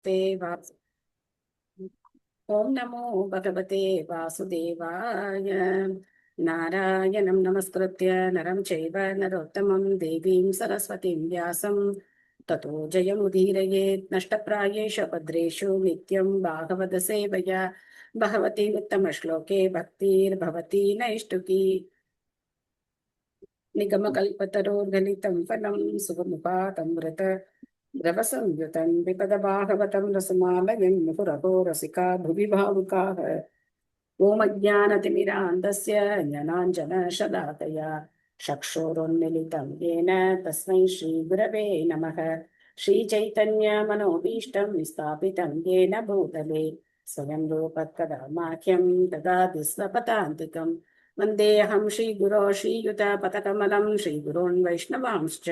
ते वास ॐ नमो भगवते वासुदेवाय। नारायणं नमस्कृत्य नरं चैव नरोत्तमं देवीं सरस्वतीं व्यासं ततो जयमुदीरयेत्। नष्टप्रायेषु भद्रेषु नित्यं भागवत सेवया भगवती उत्तमश्लोके भक्तिर्भवती नैष्टुकी। निगमकल्पतरोर्गलितं फलं सुगमुपातमृत द्रवसंयुतं विपदभागवतं रसमालयं मुहुरहो रसिका भुवि भावुकाः। ओमज्ञानतिमिरान्धस्य ज्ञानाञ्जनशलाकया चक्षुरुन्मीलितं येन तस्मै श्रीगुरवे नमः। श्रीचैतन्यमनोभीष्टं स्थापितं येन भूतले स्वयं रूपकदा माह्यं ददाति स्वपदान्तिकम्। वन्देऽहं श्रीगुरो श्रीयुतपथकमलं श्रीगुरोन् वैष्णवांश्च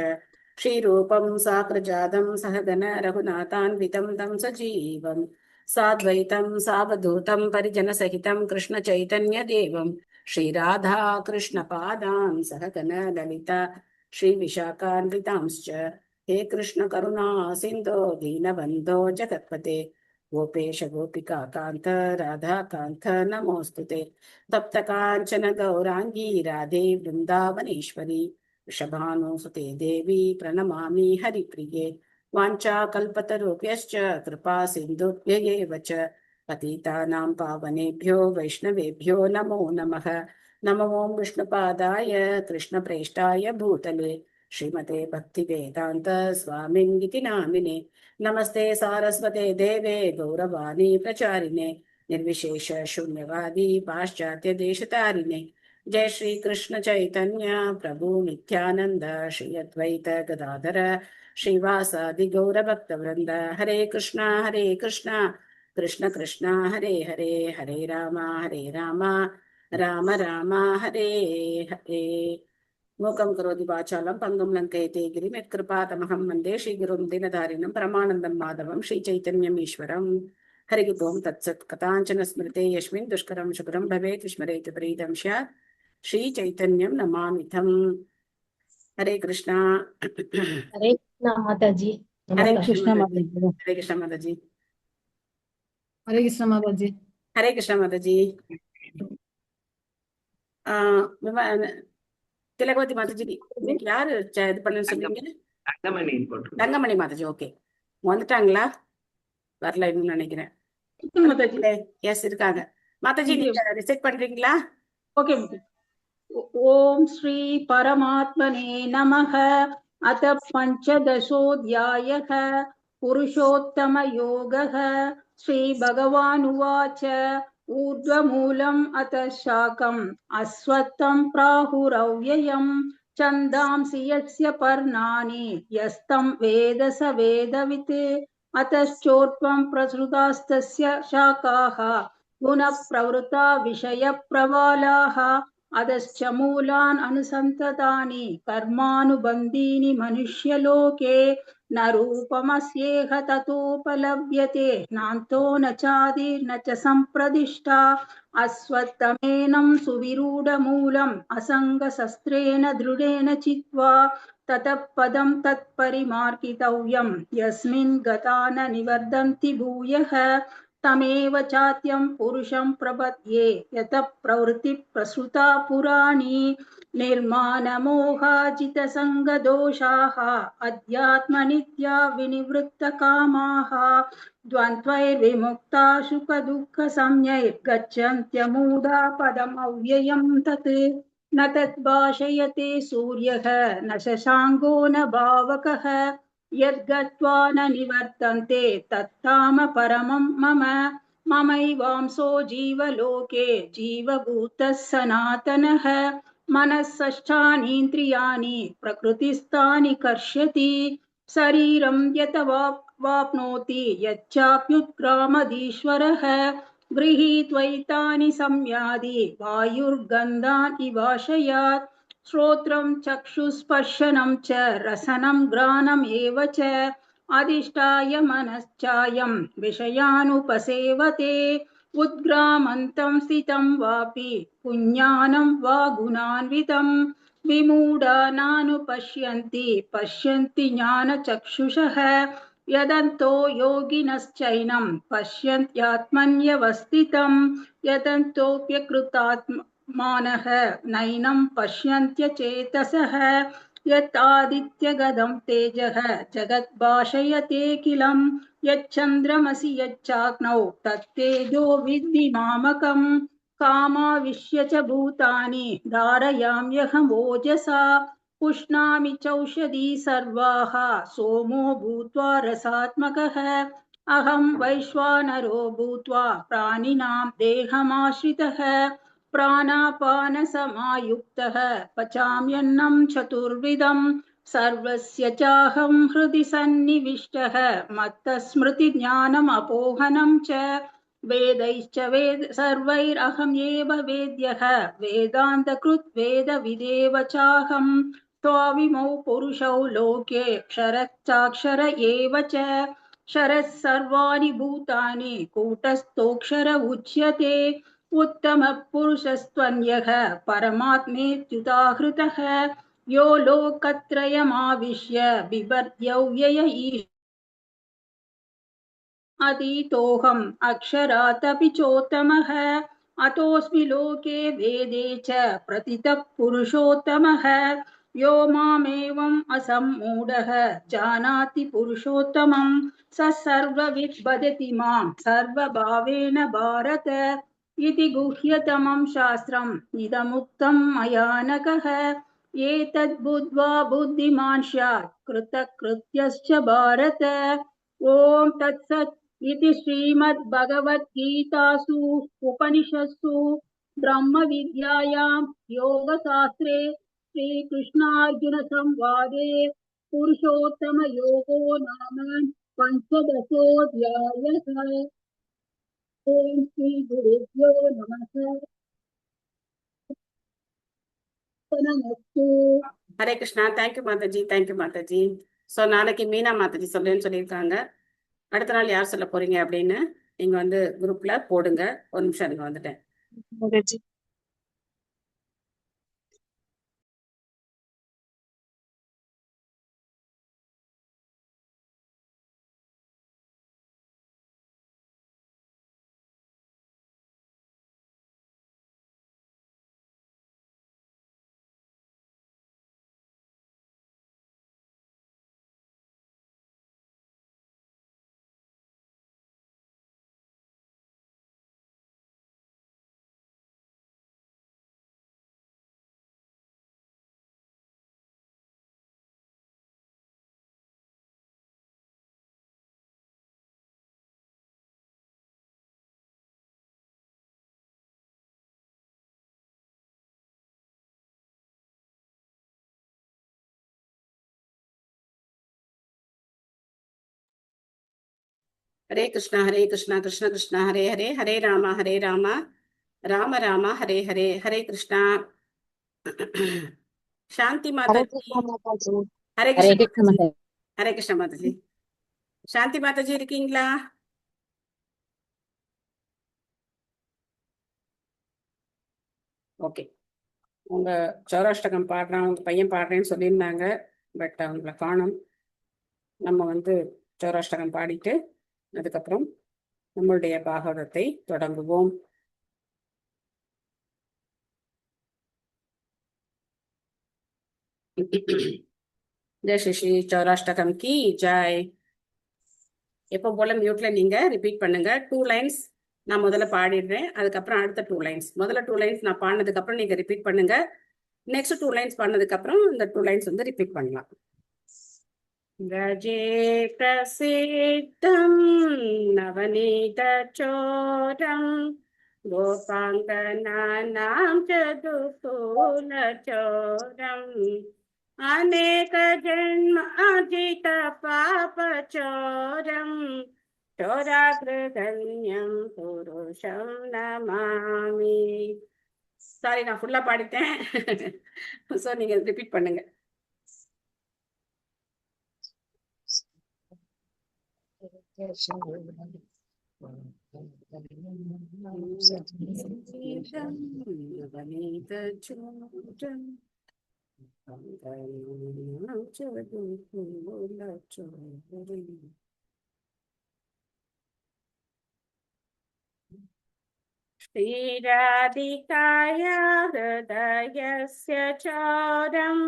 श्रीरूपं साग्रजातं सहगण रघुनाथान्वितं तं सजीवम् साद्वैतं सावधूतं परिजनसहितं कृष्णचैतन्यदेवं श्रीराधा कृष्णपादान् सहगण ललिता श्रीविशाखान्वितांश्च। हे कृष्ण करुणा सिन्धो दीनबन्धो जगत्पते गोपेश गोपिका कान्त राधाकान्त नमोऽस्तुते। तप्तकाञ्चन गौराङ्गी राधे वृन्दावनेश्वरी वृषभानुसुते देवी प्रणमामि हरिप्रिये। वाञ्छाकल्पतरुभ्यश्च कृपा सिन्धुभ्य एव च पतितानां पावनेभ्यो वैष्णवेभ्यो नमो नमः। नमो विष्णुपादाय कृष्णप्रेष्ठाय भूतले श्रीमते भक्तिवेदान्त स्वामिन्निति नामिने। नमस्ते सारस्वते देवे गौरवाणी प्रचारिणे निर्विशेष शून्यवादी पाश्चात्य देशतारिणे। जय श्री कृष्ण चैतन्य प्रभु नित्यानंद श्री अद्वैत गदाधर श्रीवासादि गौरभक्तवृंद। हरे कृष्णा कृष्ण कृष्ण हरे हरे हरे राम राम राम हरे हरे। मूकं करोति वाचालं पङ्गुं लङ्कयते गिरिं यत्कृपातमहं वन्दे श्रीगुरुं दीनदारिणं परमानन्दं माधवं श्रीचैतन्यम् ईश्वरम्। हरिः ओं तत्सत्। कथाञ्चन स्मृते यस्मिन् दुष्करं शुकरं भवेत् विस्मरेत् प्रीतं स्यात् श्रीचैतन्यं नमामिथम्। हरे कृष्णा। हरे कृष्णा माताजी। हरे नमस्कार। कृष्ण माताजी। हरे कृष्ण माताजी। हरे कृष्ण माताजी। हरे कृष्ण माताजी। திலகவதி மாதாஜி, இன்னைக்கு யாரு இது பண்ணு சொன்னீங்க? தங்கமணி மாதாஜி. ஓகே, வந்துட்டாங்களா? வரல இன்னும் நினைக்கிறேன். எஸ் இருக்காங்க. மாதாஜி நீங்க ரிசெட் பண்றீங்களா? ஓகே. ஓம் ஸ்ரீ பரமாத்மனே நமः. அத பஞ்சதசோऽध्यायः புருஷோத்தம யோகः. ஸ்ரீ பகவானுவாச்ச ஊர்த்வமூலம் அத சாகம் அஸ்வத்தம் பிராஹுரவ்யயம் சந்தாம்சி யஸ்ய பர்ணானி யஸ்தம் வேத ச வேதவித் அத்தச்சோர்த்வம் பிரசுதாஸ்தஸ்ய சாகாः गुणः प्रवृत्ता विषय प्रवालाः अधश्च मूलान् अनुसन्ततानि कर्मानुबन्धीनि मनुष्यलोके न रूपमस्येह ततोपलभ्यते नान्तो न चादिर्न च सम्प्रदिष्टा अश्वत्थमेनं सुविरूढमूलम् असङ्गशस्त्रेण दृढेन चित्वा ततः पदं तत्परिमार्गितव्यं यस्मिन् गता न निवर्तन्ति भूयः तमेव चात्यं पुरुषं प्रपद्ये यतः प्रवृत्ति प्रसृता पुराणी निर्मानमोहाजितसङ्गदोषाः अध्यात्मनित्या विनिवृत्तकामाः द्वन्द्वैर्विमुक्ता सुखदुःखसंज्ञैर्गच्छन्त्यमूढा पदमव्ययं तत् न तद्भाषयते सूर्यः न शशाङ्को न पावकः यद्गत्वा न निवर्तन्ते तत्ताम परमं मम ममैवांसो जीवलोके जीवभूतः सनातनः मनः षष्ठानीन्द्रियाणि प्रकृतिस्थानि कर्षति शरीरं यत वाप्नोति यच्चाप्युत्क्रामदीश्वरः गृहीत्वैतानि संयादि वायुर्गन्धान् इवाशयात् श्रोत्रं चक्षुस्पर्शनं च रसनं घ्राणम् एव च अधिष्ठाय मनश्चायं विषयानुपसेवते उद्ग्रामन्तं स्थितं वापि पुण्यानं वा गुणान्वितं विमूढा नानुपश्यन्ति पश्यन्ति ज्ञानचक्षुषः यदन्तो योगिनश्चैनं पश्यन्त्यात्मन्यवस्थितं यदन्तोऽप्यकृतात्मानः नैनं पश्यन्त्यचेतसः यत्आदित्यगदं तेजः जगद्भाषयतेऽखिलं यच्चन्द्रमसि यच्चाग्नौ तत्तेजो विद्धि मामकम् कामाविश्य च भूतानि धारयाम्यहमोजसा पुष्णामि चौषधी सर्वाः सोमो भूत्वा रसात्मकः अहं वैश्वानरो भूत्वा प्राणिनां देहमाश्रितः प्राणापानसमायुक्तः पचाम्यन्नं चतुर्विधं सर्वस्य चाहं हृदि सन्निविष्टः मत्तस्मृतिज्ञानमपोहनं च वेदैश्च सर्वैरहमेव वेद्यः वेदान्तकृत् वेदविदेव चाहं त्वाविमौ पुरुषौ लोके क्षरश्चाक्षर एव च क्षरः सर्वाणि भूतानि कूटस्थोऽक्षर उच्यते उत्तमः पुरुषस्त्वन्यः परमात्मेत्युदाहृतः यो लोकत्रयमाविश्य बिभर्त्यव्यय अतीतोऽहम् अक्षरादपि चोत्तमः अतोऽस्मि लोके वेदे च प्रतितः पुरुषोत्तमः यो मामेवम् असम्मूढः जानाति पुरुषोत्तमं स सर्वविद् भजति मां सर्वभावेन भारत इति गुह्यतमं शास्त्रम् इदमुक्तं मया नघः एतद्बुद्ध्वा बुद्धिमान् स्यात् कृतकृत्यश्च भारत ॐ तत्सत् इति श्रीमद्भगवद्गीतासु उपनिषत्सु ब्रह्मविद्यायां योगशास्त्रे श्रीकृष्णार्जुनसंवादे पुरुषोत्तमयोगो नाम पञ्चदशोऽध्यायः। ॐ श्रीगुरुभ्यो नमः। नमस्ते। Hare Krishna. Thank you Mataji, thank you Mataji. So நாளைக்கு மீனா மாதாஜி சொல்லுன்னு சொல்லியிருக்காங்க. அடுத்த நாள் யார் சொல்ல போறீங்க அப்படின்னு நீங்க வந்து குரூப்ல போடுங்க. ஒரு நிமிஷம் நீங்க வந்துட்டேன். மாதாஜி. ஹரே கிருஷ்ணா ஹரே கிருஷ்ணா கிருஷ்ண கிருஷ்ணா ஹரே ஹரே ஹரே ராமா ராம ராமா ஹரே ஹரே. ஹரே கிருஷ்ணா. சாந்தி ஹரே மாதாஜி. கிருஷ்ணா மாதாஜி. ஹரே ஹரே கிருஷ்ணா கிருஷ்ணா மாதாஜி. மாதாஜி. ஹரே கிருஷ்ணா மாதாஜி. சாந்தி மாதாஜி இருக்கீங்களா? ஓகே. உங்க சௌராஷ்டகம் பாடுறான், உங்க பையன் பாடுறேன்னு சொல்லியிருந்தாங்க. பட் அவங்கள காணோம். நம்ம வந்து சௌராஷ்டகம் பாடிட்டு அதுக்கப்புறம் நம்மளுடைய பாகவதத்தை தொடங்குவோம். ஜெய் ஸ்ரீ ஸ்ரீ சௌராஷ்டகம் கி ஜாய். எப்போ போல மியூட்ல நீங்க ரிப்பீட் பண்ணுங்க. 2 லைன்ஸ் நான் முதல்ல பாடிடுறேன், அதுக்கப்புறம் அடுத்த 2 லைன்ஸ். முதல்ல 2 லைன்ஸ் நான் பாடினதுக்கு அப்புறம் நீங்க ரிப்பீட் பண்ணுங்க. நெக்ஸ்ட் 2 லைன்ஸ் பாடினதுக்கு அப்புறம் இந்த 2 லைன்ஸ் வந்து ரிப்பீட் பண்ணலாம். गजे प्रसिद्धं नवनीतचोरं गोपाङ्गनानां च दुकूलचोरम् अनेकजन्म अजितपापचोरं चोराकृतन्यं पुरुषं नमामि. சாரி, நான் ஃபுல்லா பாடிட்டேன். ஸோ நீங்க ரிப்பீட் பண்ணுங்க. श्रीराधिकाया हृदयस्य चौरं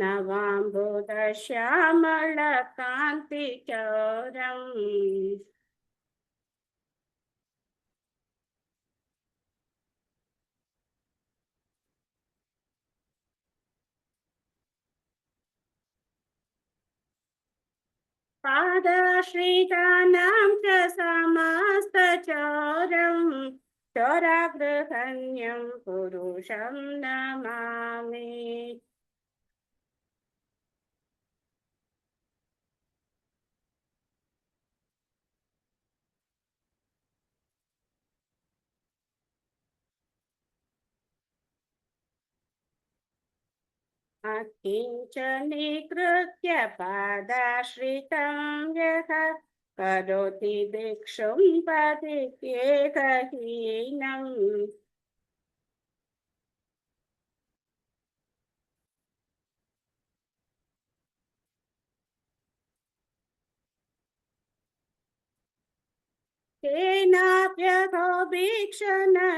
नवाम्बुदश्यामलकान्तिचौरम् पादाश्रितानां च समस्तचौरं चौराग्रहण्यं पुरुषं नमामि अकिञ्चनीकृत्य पादाश्रितं यः करोति भिक्षुं पतित्येकहीनम् केनाप्यथो भिक्षनचौरयितृ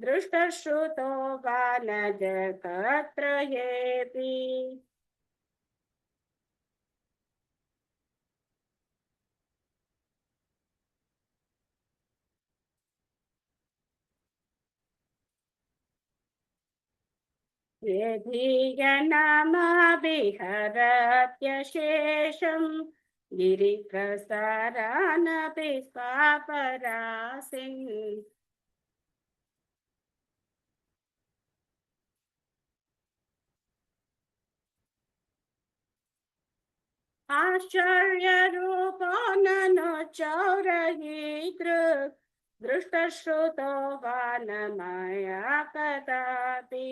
दृष्टश्रुतो वा न जगत्रयेऽपि यदीयनामाभिहरत्यशेषं गिरिप्रसारानपि स्वापरासिन् आश्चर्यरूपो ननु चौरयितृ दृष्टश्रुतो वा न मया कदापि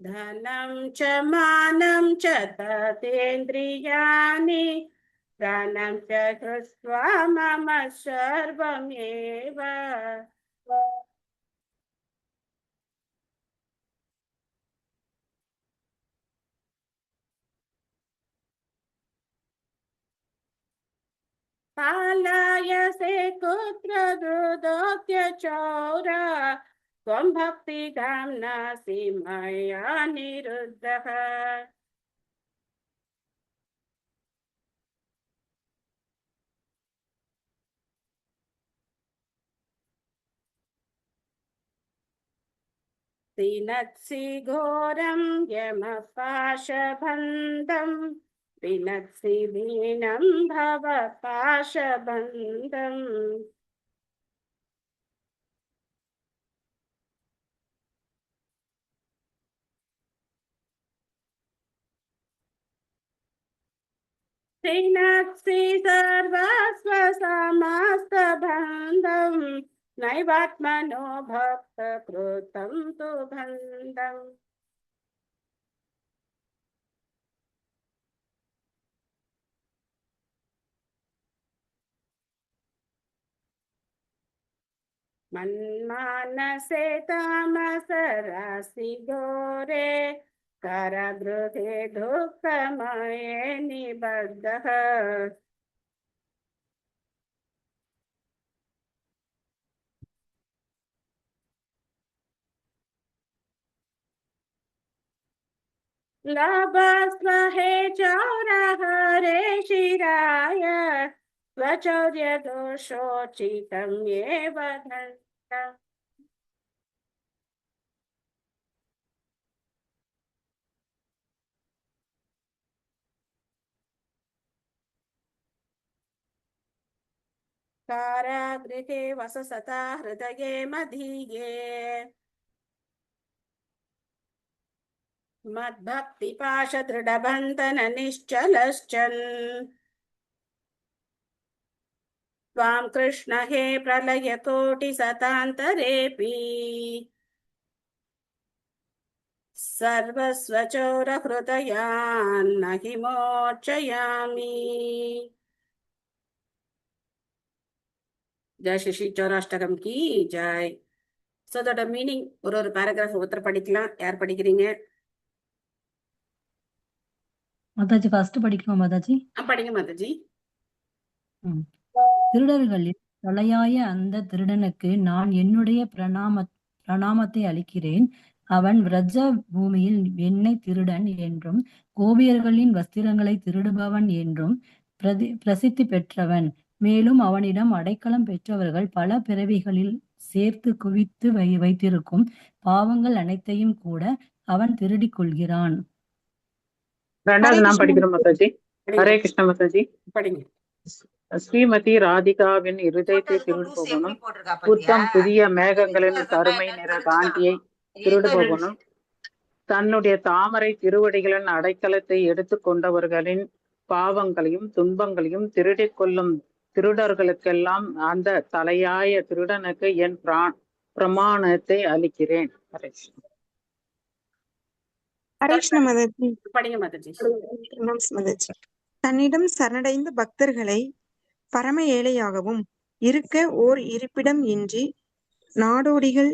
धनं च मानं च ततेन्द्रियाणि प्राणं च हृत्वा मम सर्वमेव पालायसे कुत्र दुदोऽत्यचौर त्वं भक्तिधाम्नासि मया निरुद्धः पिनत्सि घोरं यमः पाशबन्धं पिनत्सि दीनं भव पाशबन्धम् पिनत्सि सर्वस्वसमस्तबन्धं नैवात्मनो भक्तकृतं तु बन्धम् मन्मानसे तामसरासि घोरे कारागृहे दुःखमये निबद्धः लभस्वहे चौरहरे शिराय स्वचौर्यदोषोचितं एव धन्त कारागृहे वससता हृदये मदीये मद्भक्तिपाशदृढबन्धन निश्चलश्चन् त्वां कृष्ण हे प्रलयकोटिशतान्तरेऽपि सर्वस्वचोरहृदयान् न हि मोचयामि जय श्री श्री चौराष्टकम की जय। ஸோ அதோட மீனிங் ஒரு பேராகிராஃப் ஒருத்தர் படிக்கலாம். யார் படிக்கிறீங்க? மாதாஜி ஃபர்ஸ்ட் படிக்கணுமா மாதாஜி? படிங்க மாதாஜி. ம். திருடர்களில் தலையாய அந்த திருடனுக்கு நான் என்னுடைய பிரணாமத்தை அளிக்கிறேன். அவன் விரஜ பூமியில் என்னை திருடன் என்றும் கோபியர்களின் வஸ்திரங்களை திருடுபவன் என்றும் பிரசித்தி பெற்றவன். மேலும் அவனிடம் அடைக்கலம் பெற்றவர்கள் பல பிறவிகளில் சேர்த்து குவித்து வைத்திருக்கும் பாவங்கள் அனைத்தையும் கூட அவன் திருடிக் கொள்கிறான். ரெண்டாவது நான் படிக்கிறோம் மாதாஜி. ஹரே கிருஷ்ண மாதாஜி. படிங்க. ஸ்ரீமதி ராதிகாவின் இருதயத்தை திருடு போகணும். புத்தம் புதிய மேகங்களின் கருமை நிற காந்தியை திருடு போகணும். தன்னுடைய தாமரை திருவடிகளின் அடைக்கலத்தை எடுத்து கொண்டவர்களின் பாவங்களையும் துன்பங்களையும் திருடிக் கொள்ளும் திருடர்களுக்கெல்லாம் அந்த தலையாய திருடனுக்கு என் பிரமாணத்தை அளிக்கிறேன். படிங்க மாதாஜி. தன்னிடம் சரணடைந்த பக்தர்களை பரம ஏழையாகவும் இருக்க ஓர் இருப்பிடம் இன்றி நாடோடிகள்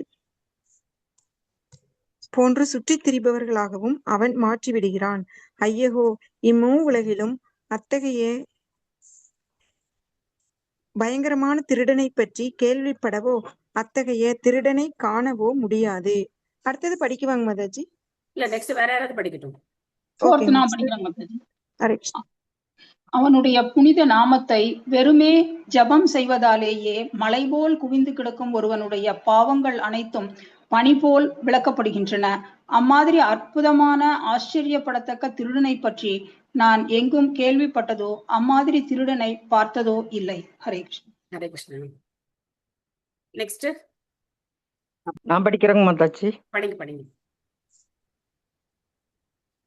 போன்று சுற்றித் திரிபவர்களாகவும் அவன் மாற்றிவிடுகிறான். ஐயகோ, இம்மூ உலகிலும் அத்தகைய பயங்கரமான திருடனை பற்றி கேள்விப்படவோ அத்தகைய திருடனை காணவோ முடியாது. அடுத்தது படிக்குவாங்க மாதாஜி. இல்ல நெக்ஸ்ட் வேற யாராவது படிக்கட்டும். ஃபோர்த் நான் படிக்கிறேன் மாதாஜி. அவனுடைய புனித நாமத்தை வெறுமே ஜபம் செய்வதாலேயே மலை போல் குவிந்து கிடக்கும் ஒருவனுடைய பாவங்கள் அனைத்தும் பனி போல் விளக்கப்படுகின்றன. அம்மாதிரி அற்புதமான ஆச்சரியப்படத்தக்க திருடனை பற்றி நான் எங்கும் கேள்விப்பட்டதோ அம்மாதிரி திருடனை பார்த்ததோ இல்லை. ஹரே கிருஷ்ணா. ஹரே கிருஷ்ணா. நெக்ஸ்ட் நான் படிக்கிறேங்க மாதாஜி. படிங்க.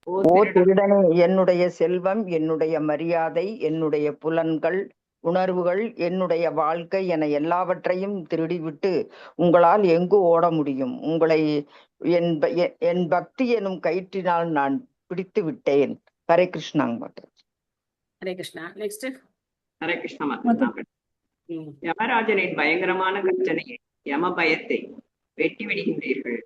ஓ திருடனே, என்னுடைய செல்வம், என்னுடைய மரியாதை, என்னுடைய புலன்கள், உணர்வுகள், என்னுடைய வாழ்க்கை என எல்லாவற்றையும் திருடிவிட்டு உங்களால் எங்கு ஓட முடியும்? உங்களை என் பக்தி எனும் கயிற்றினால் நான் பிடித்து விட்டேன். ஹரே கிருஷ்ணாங்க மாதாஜி. ஹரே கிருஷ்ணா. நெக்ஸ்ட் ஹரே கிருஷ்ணா மாதாஜி. யமராஜனின் பயங்கரமான கர்ஜனையை, யம பயத்தை வெட்டி விடுகின்றீர்கள்.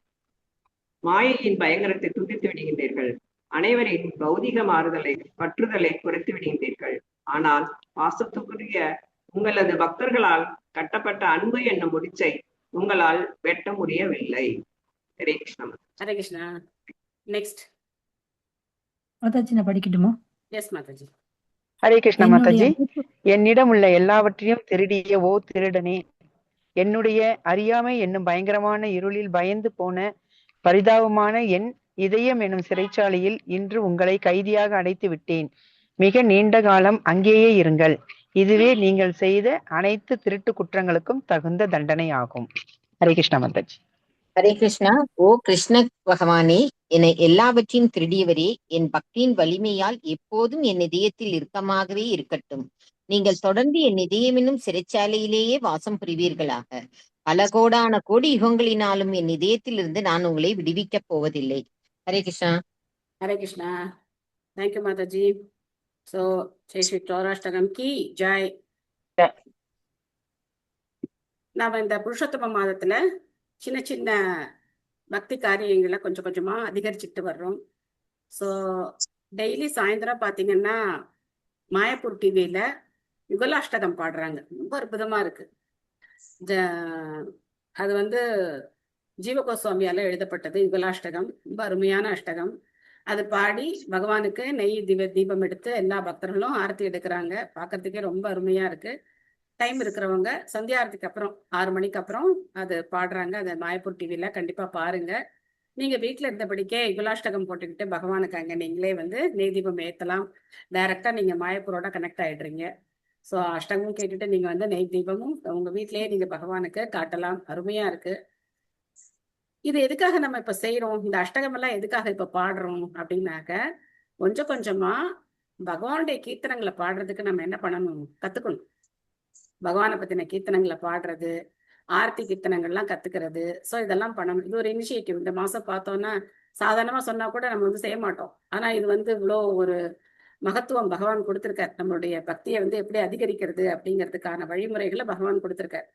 மாயையின் பயங்கரத்தை துண்டித்து விடுகின்றீர்கள். அனைவரின் பௌதிக மாறுதலை பற்றுதலை குறைத்து விடுகின்றீர்கள். ஆனால் பாசத்துக்குரிய உங்களது பக்தர்களால் கட்டப்பட்ட அன்பு என்னும் முடிச்சை உங்களால் வெட்ட முடியவில்லை. ஹரே கிருஷ்ணா. ஹரே கிருஷ்ணா. நெக்ஸ்ட் மாதாஜி நான் படிக்கட்டுமா? எஸ் மாதாஜி. ஹரே கிருஷ்ணா மாதாஜி. என்னிடம் உள்ள எல்லாவற்றையும் திருடிய ஓ திருடனே, என்னுடைய அறியாமை என்னும் பயங்கரமான இருளில் பயந்து போன பரிதாபமான என் இதயம் எனும் சிறைச்சாலையில் இன்று உங்களை கைதியாக அடைத்து விட்டேன். மிக நீண்ட காலம் அங்கேயே இருங்கள். இதுவே நீங்கள் செய்த அனைத்து திருட்டு குற்றங்களுக்கும் தகுந்த தண்டனை ஆகும். ஹரே கிருஷ்ணா மாதாஜி. ஹரே கிருஷ்ணா. ஓ கிருஷ்ண பகவானே, என்னை எல்லாவற்றையும் திருடியவரே, என் பக்தியின் வலிமையால் எப்போதும் என் இதயத்தில் இறுக்கமாகவே இருக்கட்டும். நீங்கள் தொடர்ந்து என் இதயம் என்னும் சிறைச்சாலையிலேயே வாசம் புரிவீர்களாக. பல கோடான கோடி யுகங்களினாலும் என் இதயத்தில் இருந்து நான் உங்களை விடுவிக்கப் போவதில்லை. ஹரே கிருஷ்ணா. ஹரே கிருஷ்ணா. தேங்க்யூ மாதாஜி. ஸோ ஜெய் ஸ்ரீ சௌராஷ்டகம் கி ஜாய். நாம் இந்த புருஷோத்தம மாதத்துல சின்ன சின்ன பக்தி காரியங்களை கொஞ்சம் கொஞ்சமா அதிகரிச்சுட்டு வர்றோம். ஸோ டெய்லி சாயந்தரம் பார்த்தீங்கன்னா மாயப்பூர் டிவியில யுகலாஷ்டகம் பாடுறாங்க. ரொம்ப அற்புதமா இருக்கு. அது வந்து ஜீவகோஸ்வாமியால எழுதப்பட்டது யுகலாஷ்டகம். ரொம்ப அருமையான அஷ்டகம். அது பாடி பகவானுக்கு நெய் தீபம் எடுத்து எல்லா பக்தர்களும் ஆரத்தி எடுக்கிறாங்க. பார்க்கறதுக்கே ரொம்ப அருமையா இருக்கு. டைம் இருக்கிறவங்க சந்தியாரத்துக்கு அப்புறம் 6 மணிக்கு அப்புறம் அது பாடுறாங்க. அதை மாயப்பூர் டிவியில கண்டிப்பா பாருங்க. நீங்க வீட்டுல இருந்தபடிக்கே யுகலாஷ்டகம் போட்டுக்கிட்டு பகவானுக்கு அங்க நீங்களே வந்து நெய் தீபம் ஏத்தலாம். டைரக்டா நீங்க மாயப்பூரோட கனெக்ட் ஆயிடுறீங்க. ஸோ அஷ்டகமும் கேட்டுட்டு நீங்க வந்து நெய் தீபமும் உங்க வீட்லயே நீங்க பகவானுக்கு காட்டலாம். அருமையா இருக்கு. இது எதுக்காக நம்ம இப்ப செய்யறோம்? இந்த அஷ்டகம் எல்லாம் எதுக்காக இப்ப பாடுறோம் அப்படின்னாக்க, கொஞ்சம் கொஞ்சமா பகவானுடைய கீர்த்தனங்களை பாடுறதுக்கு நம்ம என்ன பண்ணணும்? கத்துக்கணும். பகவானை பத்தின கீர்த்தனங்களை பாடுறது, ஆர்த்தி கீர்த்தனங்கள்லாம் கத்துக்கிறது. ஸோ இதெல்லாம் பண்ணணும். இது ஒரு இனிஷியேட்டிவ். இந்த மாசம் பார்த்தோம்னா சாதாரணமா சொன்னா கூட நம்ம வந்து செய்ய மாட்டோம். ஆனா இது வந்து இவ்வளோ ஒரு மகத்துவம் பகவான் கொடுத்திருக்கார். நம்மளுடைய பக்தியை வந்து எப்படி அதிகரிக்கிறது அப்படிங்கிறதுக்கான வழிமுறைகளை பகவான் கொடுத்திருக்கார்.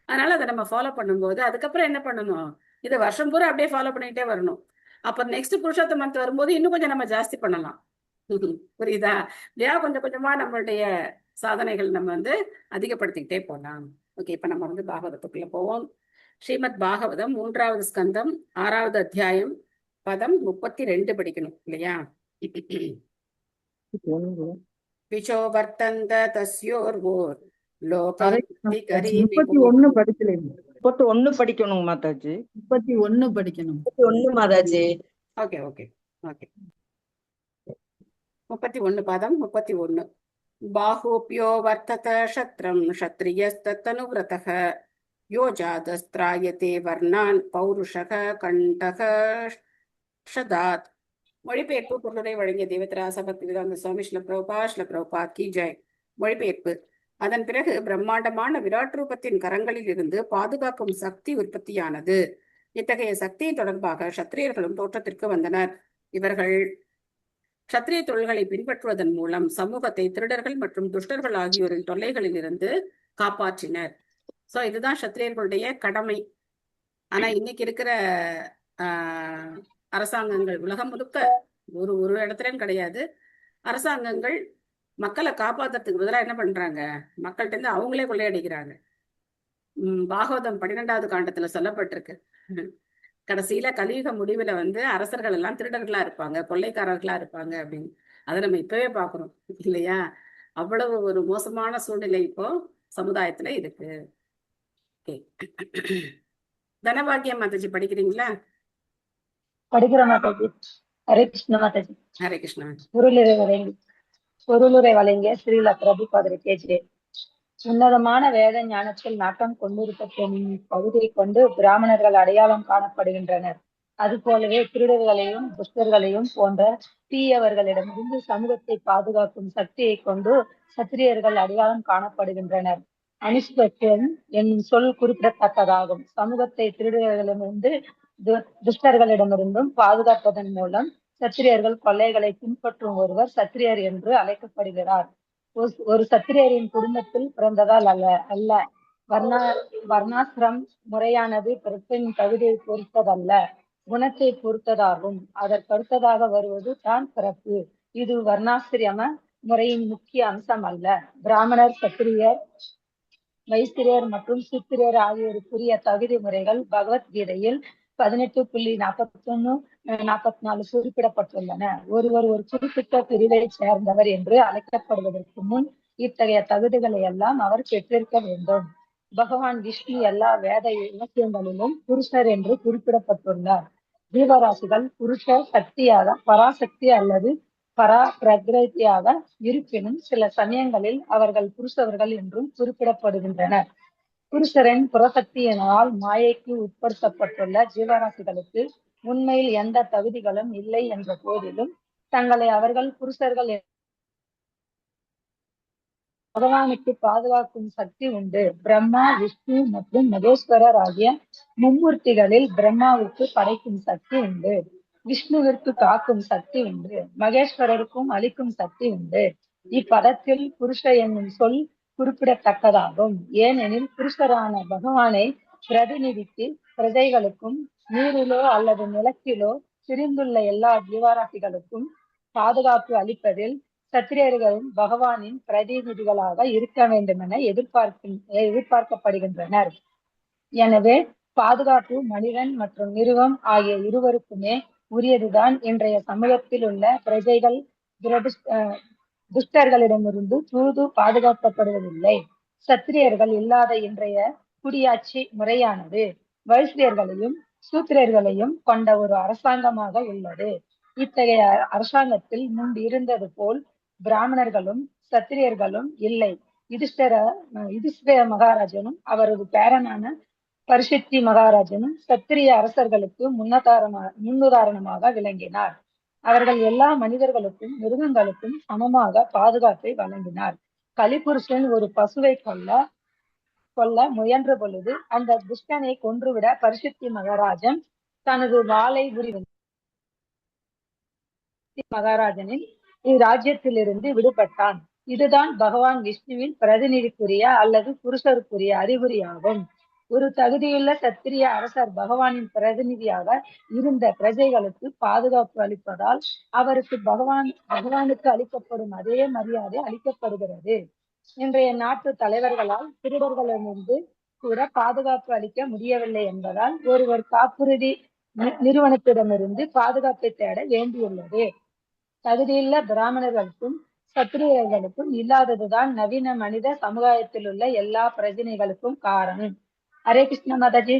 அதனால அதை நம்ம ஃபாலோ பண்ணும்போது அதுக்கப்புறம் என்ன பண்ணணும், இதை வருஷம் பூரா அப்படியே ஃபாலோ பண்ணிக்கிட்டே வரணும். அப்ப நெக்ஸ்ட் புருஷோத்த மந்த் வரும்போது இன்னும் கொஞ்சம் நம்ம ஜாஸ்தி பண்ணலாம். புரியுதா? இல்லையா? கொஞ்சம் கொஞ்சமா நம்மளுடைய சாதனைகள் நம்ம அதிகப்படுத்திக்கிட்டே போகலாம். ஓகே, இப்ப நம்ம பாகவதத்துக்குள்ள போவோம். ஸ்ரீமத் பாகவதம் 3வது ஸ்கந்தம் 6வது அத்தியாயம் பதம் 32 படிக்கணும் இல்லையா? விசோ வர்த்தந்த தஸ்யோர்வோர் லோகம் விகரி 31 படிக்கலைங்க. 31 படிக்கணும் மாதாஜி. 31 படிக்கணும். 31 மாதாஜி. Okay okay okay. 31 பதம் 31. பாஹோப்யோ வர்த்தத சத்ரம் க்ஷத்ரியஸ்தனுவ்ரதः யோ ஜாதஸ்த்ராயதே வர்ணான் பௌருஷக கண்டக ஷதாத். மொழிபெயர்ப்பு பொருளுரை வழங்கிய தேவத்ராச பக்திவேதாந்த சுவாமி ஸ்ரீல பிரபுபாத் கி ஜெய். மொழிபெயர்ப்பு. அதன் பிறகு பிரம்மாண்டமான விராட் ரூபத்தின் கரங்களில் இருந்து பாதுகாக்கும் சக்தி உற்பத்தியானது. இத்தகைய சக்தியை தொடர்பாக சத்திரியர்களும் தோற்றத்திற்கு வந்தனர். இவர்கள் சத்திரிய தொழில்களை பின்பற்றுவதன் மூலம் சமூகத்தை திருடர்கள் மற்றும் துஷ்டர்கள் ஆகியோரின் தொல்லைகளில் இருந்து காப்பாற்றினர். சோ இதுதான் சத்திரியர்களுடைய கடமை. ஆனா இன்னைக்கு இருக்கிற அரசாங்கங்கள் உலகம் முழுக்க ஒரு இடத்துலன்னு கிடையாது, அரசாங்கங்கள் மக்களை காப்பாத்துறதுக்கு பதிலாக என்ன பண்றாங்க, மக்கள்கிட்ட இருந்து அவங்களே கொள்ளையடிக்கிறாங்க. பாகவதம் 12வது காண்டத்துல சொல்லப்பட்டிருக்கு, கடைசியில கலியுக முடிவுல அரசர்கள் எல்லாம் திருடர்களா இருப்பாங்க, கொள்ளைக்காரர்களா இருப்பாங்க அப்படின்னு. அதை நம்ம இப்பவே பாக்குறோம் இல்லையா? அவ்வளவு ஒரு மோசமான சூழ்நிலை இப்போ சமுதாயத்துல இருக்கு. தனபாக்கியம் மாதாஜி படிக்கிறீங்களா? படிக்கிறேன் மாதாஜி. ஹரே கிருஷ்ண மாதாஜி. ஹரே கிருஷ்ணா. பொருளுரை வழங்கிய ஸ்ரீல பிரபுபாதரை கேஜே. உன்னதமான வேத ஞானத்தில் நாட்டம் கொண்டிருக்கும் பகுதியை கொண்டு பிராமணர்கள் அடையாளம் காணப்படுகின்றனர். அது போலவே திருடர்களையும் துஷ்டர்களையும் போன்ற தீயவர்களிடமிருந்து சமூகத்தை பாதுகாக்கும் சக்தியை கொண்டு சத்திரியர்கள் அடையாளம் காணப்படுகின்றனர். அனிஷ்பட்சம் என்னும் சொல் குறிப்பிடத்தக்கதாகும். சமூகத்தை திருடர்களிடமிருந்து துஷ்டர்களிடமிருந்தும் பாதுகாப்பதன் மூலம் சத்திரியர்கள் கொள்ளைகளை பின்பற்றும் ஒருவர் சத்திரியர் என்று அழைக்கப்படுகிறார். ஒரு சத்திரியரின் குடும்பத்தில் பிறந்ததால் அல்ல. வர்ணாசிரம் முறையானது பிறப்பின் தகுதியை பொறுத்ததல்ல, குணத்தை பொறுத்ததாகும். அதற்கடுத்ததாக வருவது தான் பிறப்பு. இது வர்ணாசிரம முறையின் முக்கிய அம்சம் அல்ல. பிராமணர், சத்திரியர், வைசிரியர் மற்றும் சூத்திரியர் ஆகியோருக்குரிய தகுதி முறைகள் பகவத்கீதையில் 18.41-44 குறிப்பிடப்பட்டுள்ளன. ஒருவர் ஒரு குறிப்பிட்ட பிரிவை சேர்ந்தவர் என்று அழைக்கப்படுவதற்கு முன் இத்தகைய தகுதிகளை எல்லாம் அவர் பெற்றிருக்க வேண்டும். பகவான் விஷ்ணு எல்லா வேத இலக்கியங்களிலும் புருஷர் என்று குறிப்பிடப்பட்டுள்ளார். ஜீவராசிகள் புருஷர் சக்தியாக பராசக்தி அல்லது பராபிரகிருதியாக இருப்பினும் சில சமயங்களில் அவர்கள் புருஷர்கள் என்றும் குறிப்பிடப்படுகின்றனர். புருஷரின் புறசக்தியினால் மாயைக்கு உட்படுத்தப்பட்டுள்ள ஜீவராசிகளுக்கு உண்மையில் எந்த தகுதிகளும் இல்லை என்ற போதிலும் தங்களை அவர்கள் புருஷர்கள் பகவானுக்கு பாதுகாக்கும் சக்தி உண்டு. பிரம்மா, விஷ்ணு மற்றும் மகேஸ்வரர் ஆகிய மும்மூர்த்திகளில் பிரம்மாவுக்கு படைக்கும் சக்தி உண்டு, விஷ்ணுவிற்கு காக்கும் சக்தி உண்டு, மகேஸ்வரருக்கும் அளிக்கும் சக்தி உண்டு. இப்பதத்தில் புருஷ என்னும் சொல் குறிப்பிடத்தக்கதாகும். ஏனெனில் புருஷரான பகவானை பிரதிநிதித்து பிரஜைகளுக்கும் நீரிலோ அல்லது நிலத்திலோ பிரிந்துள்ள எல்லா ஜீவராசிகளுக்கும் பாதுகாப்பு அளிப்பதில் சத்திரியர்களும் பகவானின் பிரதிநிதிகளாக இருக்க வேண்டும் என எதிர்பார்க்கப்படுகின்றனர். எனவே பாதுகாப்பு மனிதன் மற்றும் மிருகம் ஆகிய இருவருக்குமே உரியதுதான். இன்றைய சமூகத்தில் உள்ள பிரஜைகள் துஷ்டர்களிடமிருந்து தூது பாதுகாக்கப்படுவதில்லை. சத்திரியர்கள் இல்லாத இன்றைய குடியாட்சி முறையானது வைசியர்களையும் சூத்திரர்களையும் கொண்ட ஒரு அரசாங்கமாக உள்ளது. இத்தகைய அரசாங்கத்தில் முன்பு இருந்தது போல் பிராமணர்களும் சத்திரியர்களும் இல்லை. யுதிஷ்டிர மகாராஜனும் அவரது பேரனான பரிஷித்தி மகாராஜனும் சத்திரிய அரசர்களுக்கு முன்னுதாரணமாக விளங்கினார். அவர்கள் எல்லா மனிதர்களுக்கும் மிருகங்களுக்கும் சமமாக பாதுகாப்பை வழங்கினார். கலிபுருஷன் ஒரு பசுவை கொல்ல முயன்ற பொழுது அந்த துஷ்டனை கொன்றுவிட பரிஷித்தி மகாராஜன் தனது வாளை உரிவன் மகாராஜனின் இராஜ்யத்திலிருந்து விடுபட்டான். இதுதான் பகவான் விஷ்ணுவின் பிரதிநிதிக்குரிய அல்லது புருஷருக்குரிய அறிகுறியாகும். ஒரு தகுதியுள்ள சத்திரிய அரசர் பகவானின் பிரதிநிதியாக இருந்த பிரஜைகளுக்கு பாதுகாப்பு அளிப்பதால் அவருக்கு பகவானுக்கு அளிக்கப்படும் அதே மரியாதை அளிக்கப்படுகிறது. இன்றைய நாட்டு தலைவர்களால் திருடர்களிடமிருந்து கூட பாதுகாப்பு அளிக்க முடியவில்லை என்பதால் ஒருவர் காப்புறுதி நிறுவனத்திடமிருந்து பாதுகாப்பை தேட வேண்டியுள்ளது. தகுதியுள்ள பிராமணர்களுக்கும் சத்திரியர்களுக்கும் இல்லாததுதான் நவீன மனித சமுதாயத்தில் உள்ள எல்லா பிரச்சனைகளுக்கும் காரணம். ஹரே கிருஷ்ணா மாதாஜி.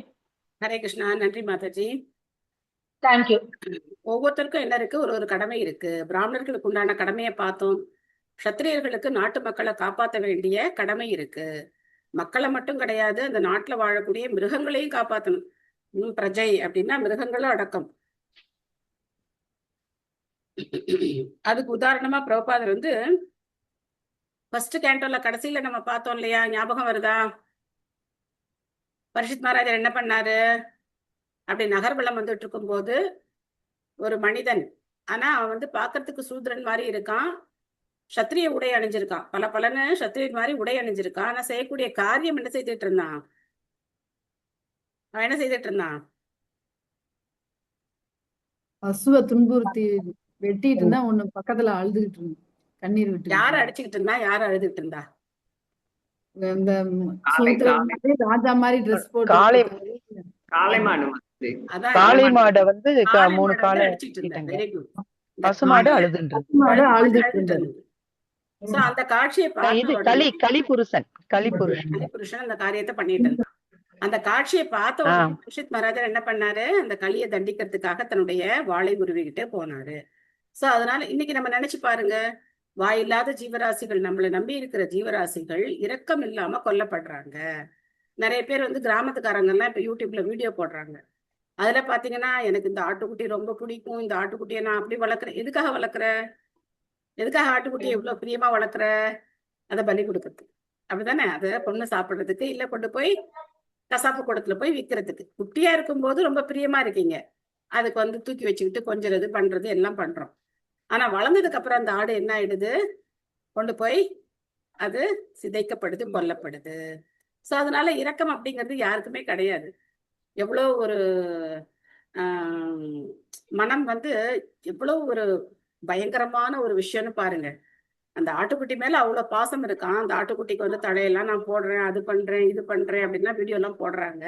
ஹரே கிருஷ்ணா. நன்றி மாதாஜி. தேங்க்யூ. ஒவ்வொருத்தருக்கும் என்ன இருக்கு, ஒரு ஒரு கடமை இருக்கு. பிராமணர்களுக்கு உண்டான கடமையை பார்த்தோம். சத்திரியர்களுக்கு நாட்டு மக்களை காப்பாற்ற வேண்டிய கடமை இருக்கு. மக்களை மட்டும் கிடையாது, அந்த நாட்டுல வாழக்கூடிய மிருகங்களையும் காப்பாற்றணும். பிரஜை அப்படின்னா மிருகங்களும் அடக்கம். அதுக்கு உதாரணமா பிரபுபாதர் வந்து ஃபர்ஸ்ட் கேண்டோல கடைசியில நம்ம பார்த்தோம் இல்லையா, ஞாபகம் வருதா? பரிஷித் மகாராஜர் என்ன பண்ணாரு, அப்படி நகர்வலம் வந்துட்டு இருக்கும் போது ஒரு மனிதன், ஆனா அவன் வந்து பாக்குறதுக்கு சூத்ரன் மாதிரி இருக்கான், சத்திரிய உடை அணிஞ்சிருக்கான், பல பலன்னு சத்திரியன் மாதிரி உடை அணிஞ்சிருக்கான். ஆனா செய்யக்கூடிய காரியம் என்ன செய்துட்டு இருந்தான்? அவன் என்ன செய்துட்டு இருந்தான்? பசுவை துன்புறுத்தி வெட்டிட்டு இருந்தா ஒண்ணு பக்கத்துல அழுதுகிட்டு இருந்தா, கண்ணீர் விட்டு. யார அடிச்சுக்கிட்டு இருந்தா, யார அழுதுகிட்டு இருந்தா? இந்த சூத்திரன் ராஜா மாதிரி ட்ரெஸ் போட்டு காளை மாடு காளை மாடை வந்து 3 காலை அடிச்சுட்டு இருந்தா. Very good. பசுமாடு அழுதுன்றது. அந்த காட்சியை இது கலிபுருஷன் அந்த காரியத்தை பண்ணிட்டு இருந்தான். அந்த காட்சியை பார்த்த உடனே பரிஷித் மகாராஜர் என்ன பண்ணாரு, அந்த களியை தண்டிக்கிறதுக்காக தன்னுடைய வாளை உருவிக்கிட்டே போனாரு. சோ அதனால இன்னைக்கு நம்ம நினைச்சு பாருங்க, வாயில்லாத ஜீவராசிகள், நம்மளை நம்பி இருக்கிற ஜீவராசிகள் இரக்கம் இல்லாம கொல்லப்படுறாங்க. நிறைய பேர் வந்து கிராமத்துக்காரங்க எல்லாம் இப்ப யூடியூப்ல வீடியோ போடுறாங்க. அதுல பாத்தீங்கன்னா, எனக்கு இந்த ஆட்டுக்குட்டி ரொம்ப பிடிக்கும், இந்த ஆட்டுக்குட்டியை நான் அப்படி வளர்க்குறேன். எதுக்காக வளர்க்குற? எதுக்காக ஆட்டுக்குட்டியை இவ்வளவு பிரியமா வளர்க்குற? அதை பலி கொடுக்கறதுக்கு, அப்படிதானே? அதை பொண்ணு சாப்பிடுறதுக்கு, இல்ல கொண்டு போய் கசாப்பு கூடத்துல போய் விற்கிறதுக்கு. குட்டியா இருக்கும்போது ரொம்ப பிரியமா இருக்கீங்க, அதுக்கு வந்து தூக்கி வச்சுக்கிட்டு கொஞ்சிறது பண்றது எல்லாம் பண்றோம். ஆனா வளர்ந்ததுக்கு அப்புறம் அந்த ஆடு என்ன ஆயிடுது, கொண்டு போய் அது சிதைக்கப்படுது, கொல்லப்படுது. சோ அதனால இரக்கம் அப்படிங்கிறது யாருக்குமே கிடையாது. எவ்வளவு ஒரு மனம் வந்து எவ்வளவு ஒரு பயங்கரமான ஒரு விஷயம்னு பாருங்க. அந்த ஆட்டுக்குட்டி மேல அவ்வளவு பாசம் இருக்கான். அந்த ஆட்டுக்குட்டிக்கு வந்து தடையெல்லாம் நான் போடுறேன், அது பண்றேன், இது பண்றேன் அப்படின்னா வீடியோ எல்லாம் போடுறாங்க.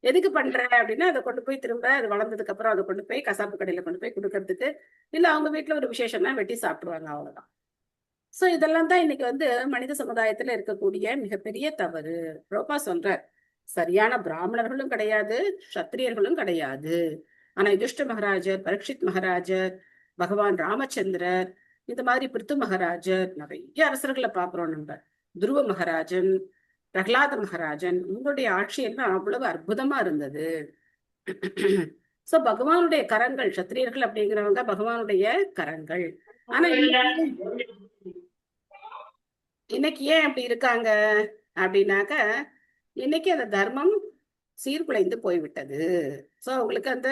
எதுக்கு பண்றேன் அப்படின்னா, அதை கொண்டு போய் திரும்ப அது வளர்ந்ததுக்கு அப்புறம் அதை கொண்டு போய் கசாப்பு கடையில கொண்டு போய் கொடுக்கறதுக்கு, இல்ல அவங்க வீட்டுல ஒரு விசேஷம்னா வெட்டி சாப்பிடுவாங்க, அவ்வளவுதான். சோ இதெல்லாம் தான் இன்னைக்கு வந்து மனித சமுதாயத்துல இருக்கக்கூடிய மிகப்பெரிய தவறு. ரோபா சொல்றார், சரியான பிராமணர்களும் கிடையாது, சத்திரியர்களும் கிடையாது. ஆனா யுதிஷ்ட மகாராஜர், பரீட்சித் மகாராஜர், பகவான் ராமச்சந்திரர், இந்த மாதிரி பிருத்து மகாராஜர், நிறைய அரசர்களை பாக்குறோம் நம்ம. துருவ மகாராஜன், பிரகலாத மகாராஜன், உங்களுடைய ஆட்சி எல்லாம் அவ்வளவு அற்புதமா இருந்தது. சோ பகவானுடைய கரங்கள், சத்திரியர்கள் அப்படிங்கிறவங்க பகவானுடைய கரங்கள். ஆனா இன்னைக்கு ஏன் அப்படி இருக்காங்க அப்படின்னாக்க, இன்னைக்கு அந்த தர்மம் சீர்குலைந்து போய்விட்டது. சோ அவங்களுக்கு அந்த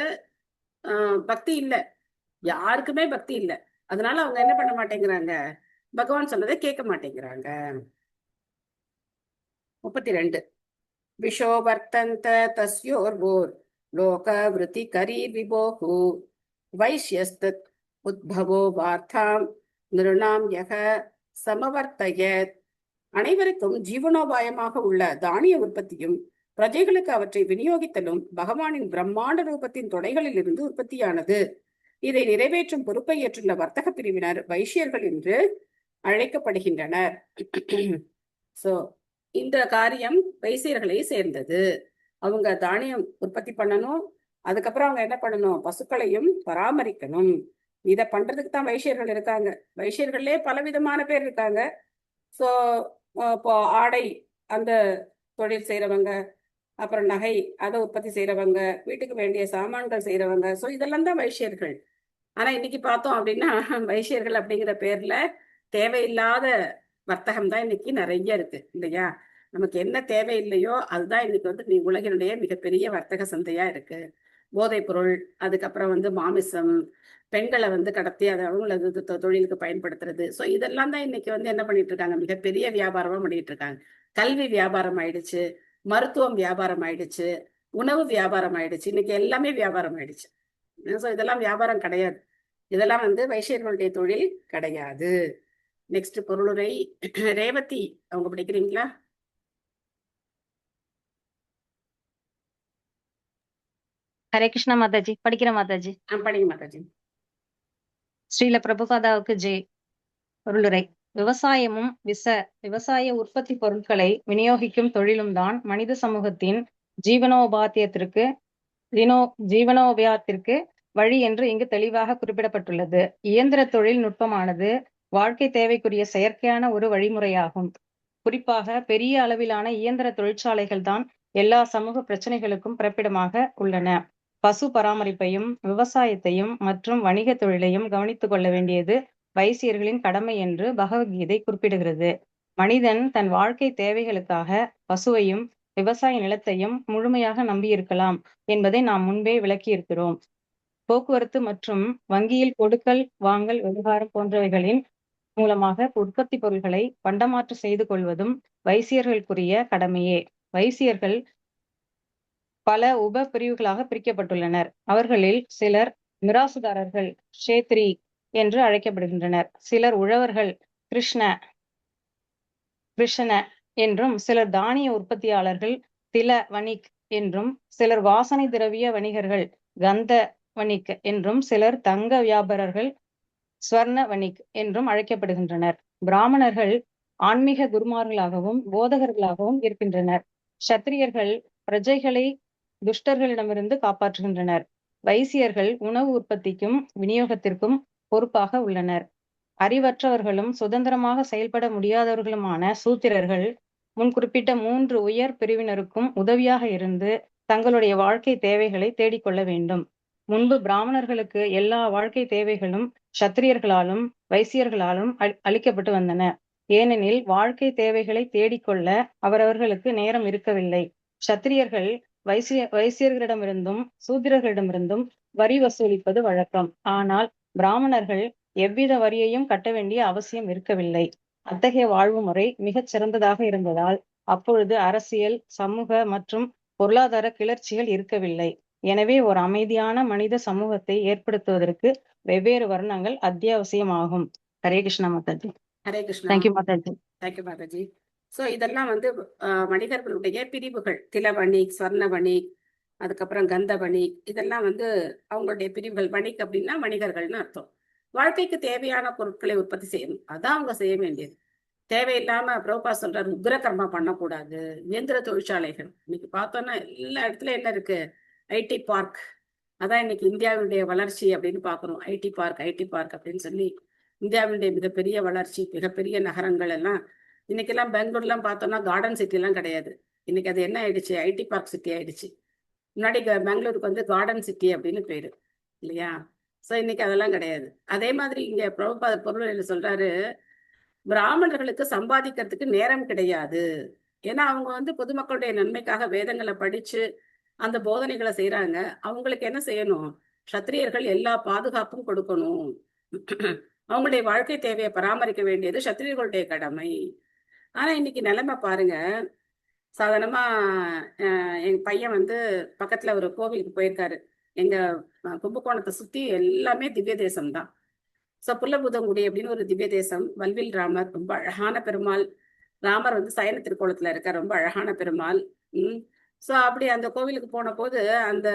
பக்தி இல்லை, யாருக்குமே பக்தி இல்லை. அதனால அவங்க என்ன பண்ண மாட்டேங்கிறாங்க, பகவான் சொன்னதை கேட்க மாட்டேங்கிறாங்க. 32 விஷோவர்த்தந்த தஸ்யோர்வோர் லோக விருத்தி கரி விபோஹு வைஷ்யஸ்தத் உத்பவோ வார்த்தாம் நிருணாம் யக சமவர்த்தயத். அனைவருக்கும் ஜீவனோபாயமாக உள்ள தானிய உற்பத்தியும் பிரஜைகளுக்கு அவற்றை விநியோகித்தலும் பகவானின் பிரம்மாண்ட ரூபத்தின் தொடைகளில் இருந்து உற்பத்தியானது. இதை நிறைவேற்றும் பொறுப்பை ஏற்றுள்ள வர்த்தக பிரிவினர் வைஷ்யர்கள் என்று அழைக்கப்படுகின்றனர். சோ இந்த காரியம் வைசியர்களை சேர்ந்தது. அவங்க தானியம் உற்பத்தி பண்ணணும், அதுக்கப்புறம் அவங்க என்ன பண்ணணும், பசுக்களையும் பராமரிக்கணும். இதை பண்றதுக்கு தான் வைசியர்கள் இருக்காங்க. வைசியர்களே பலவிதமான பேர் இருக்காங்க. சோ இப்போ ஆடை அந்த தொழில் செய்யறவங்க, அப்புறம் நகை அதை உற்பத்தி செய்யறவங்க, வீட்டுக்கு வேண்டிய சாமான்கள் செய்யறவங்க, சோ இதெல்லாம் தான் வைசியர்கள். ஆனா இன்னைக்கு பார்த்தோம் அப்படின்னா, வைசியர்கள் அப்படிங்கிற பேர்ல தேவையில்லாத வர்த்தகம் தான் இன்னைக்கு நிறைய இருக்கு இல்லையா? நமக்கு என்ன தேவையில்லையோ அதுதான் இன்னைக்கு வந்து உலகினுடைய மிகப்பெரிய வர்த்தக சந்தையா இருக்கு. போதைப் பொருள், அதுக்கப்புறம் வந்து மாமிசம், பெண்களை வந்து கடத்தி அதை அவங்களது தொழிலுக்கு பயன்படுத்துறது. சோ இதெல்லாம் தான் இன்னைக்கு வந்து என்ன பண்ணிட்டு இருக்காங்க, மிகப்பெரிய வியாபாரமா பண்ணிட்டு இருக்காங்க. கல்வி வியாபாரம் ஆயிடுச்சு. மருத்துவம் வியாபாரம் ஆயிடுச்சு, உணவு வியாபாரம் ஆயிடுச்சு, இன்னைக்கு எல்லாமே வியாபாரம் ஆயிடுச்சு. So இதெல்லாம் வியாபாரம் கிடையாது. இதெல்லாம் வந்து வைசியர்களுடைய தொழில் கிடையாது. நெக்ஸ்ட் பொருளுரை ரேவதி அவங்க படிக்கிறீங்களா? ஹரே கிருஷ்ணா மாதாஜி. படிக்கிற மாதாஜி. படிங்க மாதாஜி. ஸ்ரீல பிரபுபாதாவுக்கு ஜெய். பொருளுரை. விவசாயமும் விவசாய உற்பத்தி பொருட்களை விநியோகிக்கும் தொழிலும் தான் மனித சமூகத்தின் ஜீவனோபாயத்திற்கு வழி என்று இங்கு தெளிவாக குறிப்பிடப்பட்டுள்ளது. இயந்திர தொழில் நுட்பமானது வாழ்க்கை தேவைக்குரிய செயற்கையான ஒரு வழிமுறையாகும். குறிப்பாக பெரிய அளவிலான இயந்திர தொழிற்சாலைகள் தான் எல்லா சமூக பிரச்சனைகளுக்கும் பிறப்பிடமாக உள்ளன. பசு பராமரிப்பையும் விவசாயத்தையும் மற்றும் வணிக தொழிலையும் கவனித்துக் கொள்ள வேண்டியது வைசியர்களின் கடமை என்று பகவத்கீதை குறிப்பிடுகிறது. மனிதன் தன் வாழ்க்கை தேவைகளுக்காக பசுவையும் விவசாய நிலத்தையும் முழுமையாக நம்பியிருக்கலாம் என்பதை நாம் முன்பே விளக்கியிருக்கிறோம். போக்குவரத்து மற்றும் வங்கியில் கொடுக்கல் வாங்கல் விவகாரம் போன்றவைகளின் மூலமாக உற்பத்தி பொருள்களை பண்டமாற்று செய்து கொள்வதும் வைசியர்களுக்குரிய கடமையே. வைசியர்கள் பல உப பிரிவுகளாக பிரிக்கப்பட்டுள்ளனர். அவர்களில் சிலர் மிராசுதாரர்கள் க்ஷேத்ரி என்று அழைக்கப்படுகின்றனர். சிலர் உழவர்கள் கிருஷ்ண என்றும், சிலர் தானிய உற்பத்தியாளர்கள் தில வணிக் என்றும், சிலர் வாசனை திரவிய வணிகர்கள் கந்த வணிக் என்றும், சிலர் தங்க வியாபாரர்கள் ஸ்வர்ண வணிக் என்றும் அழைக்கப்படுகின்றனர். பிராமணர்கள் ஆன்மீக குருமார்களாகவும் போதகர்களாகவும் இருக்கின்றனர். சத்திரியர்கள் பிரஜைகளை துஷ்டர்களிடமிருந்து காப்பாற்றுகின்றனர். வைசியர்கள் உணவு உற்பத்திக்கும் விநியோகத்திற்கும் பொறுப்பாக உள்ளனர். அறிவற்றவர்களும் சுதந்திரமாக செயல்பட முடியாதவர்களுமான சூத்திரர்கள் முன் குறிப்பிட்ட 3 உயர் பிரிவினருக்கும் உதவியாக இருந்து தங்களுடைய வாழ்க்கை தேவைகளை தேடிக்கொள்ள வேண்டும். முன்பு பிராமணர்களுக்கு எல்லா வாழ்க்கை தேவைகளும் சத்திரியர்களாலும் வைசியர்களாலும் அளிக்கப்பட்டு வந்தன. ஏனெனில் வாழ்க்கை தேவைகளை தேடிக்கொள்ள அவரவர்களுக்கு நேரம் இருக்கவில்லை. சத்திரியர்கள் வைசியர்களிடமிருந்தும் சூத்திரர்களிடமிருந்தும் வரி வசூலிப்பது வழக்கம். ஆனால் பிராமணர்கள் எவ்வித வரியையும் கட்ட வேண்டிய அவசியம் இருக்கவில்லை. அத்தகைய வாழ்வு முறை மிகச் சிறந்ததாக இருந்ததால் அப்பொழுது அரசியல், சமூக மற்றும் பொருளாதார கிளர்ச்சிகள் இருக்கவில்லை. எனவே ஒரு அமைதியான மனித சமூகத்தை ஏற்படுத்துவதற்கு வெவ்வேறு வர்ணங்கள் அத்தியாவசியமாகும். Hare Krishna Mataji. Hare Krishna. Thank you Mataji. Thank you Mataji. So இதெல்லாம் வந்து வணிகர்களுடைய பிரிவுகள். தில வணிக், ஸ்வர்ண வணிக், அதுக்கப்புறம் கந்த வணிக், இதெல்லாம் வந்து அவங்களுடைய பிரிவுகள். வணிக் அப்படின்னா வணிகர்கள்னு அர்த்தம். வாழ்க்கைக்கு தேவையான பொருட்களை உற்பத்தி செய்யணும், அதான் அவங்க செய்ய வேண்டியது. தேவையில்லாம பிரபுபா சொல்றாரு உக்ர கர்மா பண்ணக்கூடாது. இயந்திர தொழிற்சாலைகள் இன்னைக்கு பார்த்தோம்னா எல்லா இடத்துல என்ன இருக்கு? IT park. அதான் இன்னைக்கு இந்தியாவுடைய வளர்ச்சி அப்படின்னு பாக்குறோம். ஐடி பார்க் அப்படின்னு சொல்லி இந்தியாவுடைய மிகப்பெரிய வளர்ச்சி, மிகப்பெரிய நகரங்கள் எல்லாம் இன்னைக்கெல்லாம் பெங்களூர்லாம் பார்த்தோம்னா கார்டன் சிட்டி எல்லாம் கிடையாது. இன்னைக்கு அது என்ன ஆயிடுச்சு? ஐடி பார்க் சிட்டி ஆயிடுச்சு. முன்னாடி பெங்களூருக்கு வந்து கார்டன் சிட்டி அப்படின்னு பேரு இல்லையா? ஸோ இன்னைக்கு அதெல்லாம் கிடையாது. அதே மாதிரி இங்க பிரபுபாத பொருள் சொல்றாரு, பிராமணர்களுக்கு சம்பாதிக்கிறதுக்கு நேரம் கிடையாது. ஏன்னா அவங்க வந்து பொதுமக்களுடைய நன்மைக்காக வேதங்களை படிச்சு அந்த போதனைகளை செய்யறாங்க. அவங்களுக்கு என்ன செய்யணும்? சத்திரியர்கள் எல்லா பாதுகாப்பும் கொடுக்கணும். அவங்களுடைய வாழ்க்கை தேவையை பராமரிக்க வேண்டியது சத்திரியர்களுடைய கடமை. ஆனா இன்னைக்கு நிலைமை பாருங்க. சாதாரணமா எங்க பையன் வந்து பக்கத்துல ஒரு கோவிலுக்கு போயிருக்காரு. எங்க கும்பகோணத்தை சுத்தி எல்லாமே திவ்ய தேசம் தான். ஸோ புல்லபூதங்குடி அப்படின்னு ஒரு திவ்ய தேசம். வல்வில் ராமர், ரொம்ப அழகான பெருமாள். ராமர் வந்து சயன திருக்கோலத்துல இருக்க ரொம்ப அழகான பெருமாள். ஸோ அப்படி அந்த கோவிலுக்கு போன போது அந்த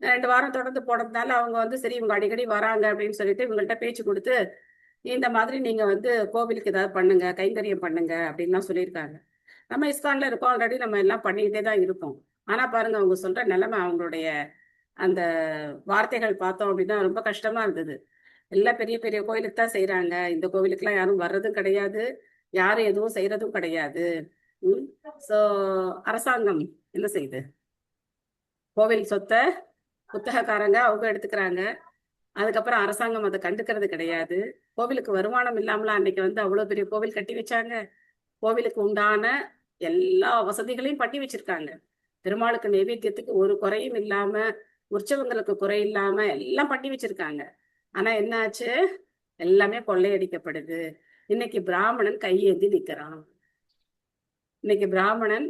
2 வாரம் தொடர்ந்து போனதுனால அவங்க வந்து சரி இவங்க அடிக்கடி வராங்க அப்படின்னு சொல்லிட்டு இவங்கள்ட்ட பேச்சு கொடுத்து இந்த மாதிரி நீங்க வந்து கோவிலுக்கு ஏதாவது பண்ணுங்க, கைங்கரியம் பண்ணுங்க அப்படின்லாம் சொல்லியிருக்காங்க. நம்ம இஸ்கான்ல இருக்கோம், ஆல்ரெடி நம்ம எல்லாம் பண்ணிக்கிட்டே தான் இருக்கோம். ஆனா பாருங்க அவங்க சொல்ற நிலைமை, அவங்களுடைய அந்த வார்த்தைகள் பார்த்தோம் அப்படின்னா ரொம்ப கஷ்டமா இருந்தது. எல்லாம் பெரிய பெரிய கோயிலுக்கு தான் செய்யறாங்க, இந்த கோவிலுக்குலாம் யாரும் வர்றதும் கிடையாது, யாரும் எதுவும் செய்யறதும் கிடையாது. ஸோ அரசாங்கம் என்ன செய்யுது? கோவில் சொத்தை புத்தகக்காரங்க அவங்க எடுத்துக்கிறாங்க. அதுக்கப்புறம் அரசாங்கம் அதை கண்டுக்கிறது கிடையாது. கோவிலுக்கு வருமானம் இல்லாமலாம் அன்னைக்கு வந்து அவ்வளவு பெரிய கோவில் கட்டி வச்சாங்க. கோவிலுக்கு உண்டான எல்லா வசதிகளையும் பண்ணி வச்சிருக்காங்க. பெருமாளுக்கு நைவேத்தியத்துக்கு ஒரு குறையும் இல்லாம, உற்சவங்களுக்கு குறை இல்லாம எல்லாம் பண்ணி வச்சிருக்காங்க. ஆனா என்ன ஆச்சு? எல்லாமே கொள்ளையடிக்கப்படுது. இன்னைக்கு பிராமணன் கையேந்தி நிக்கிறான். இன்னைக்கு பிராமணன்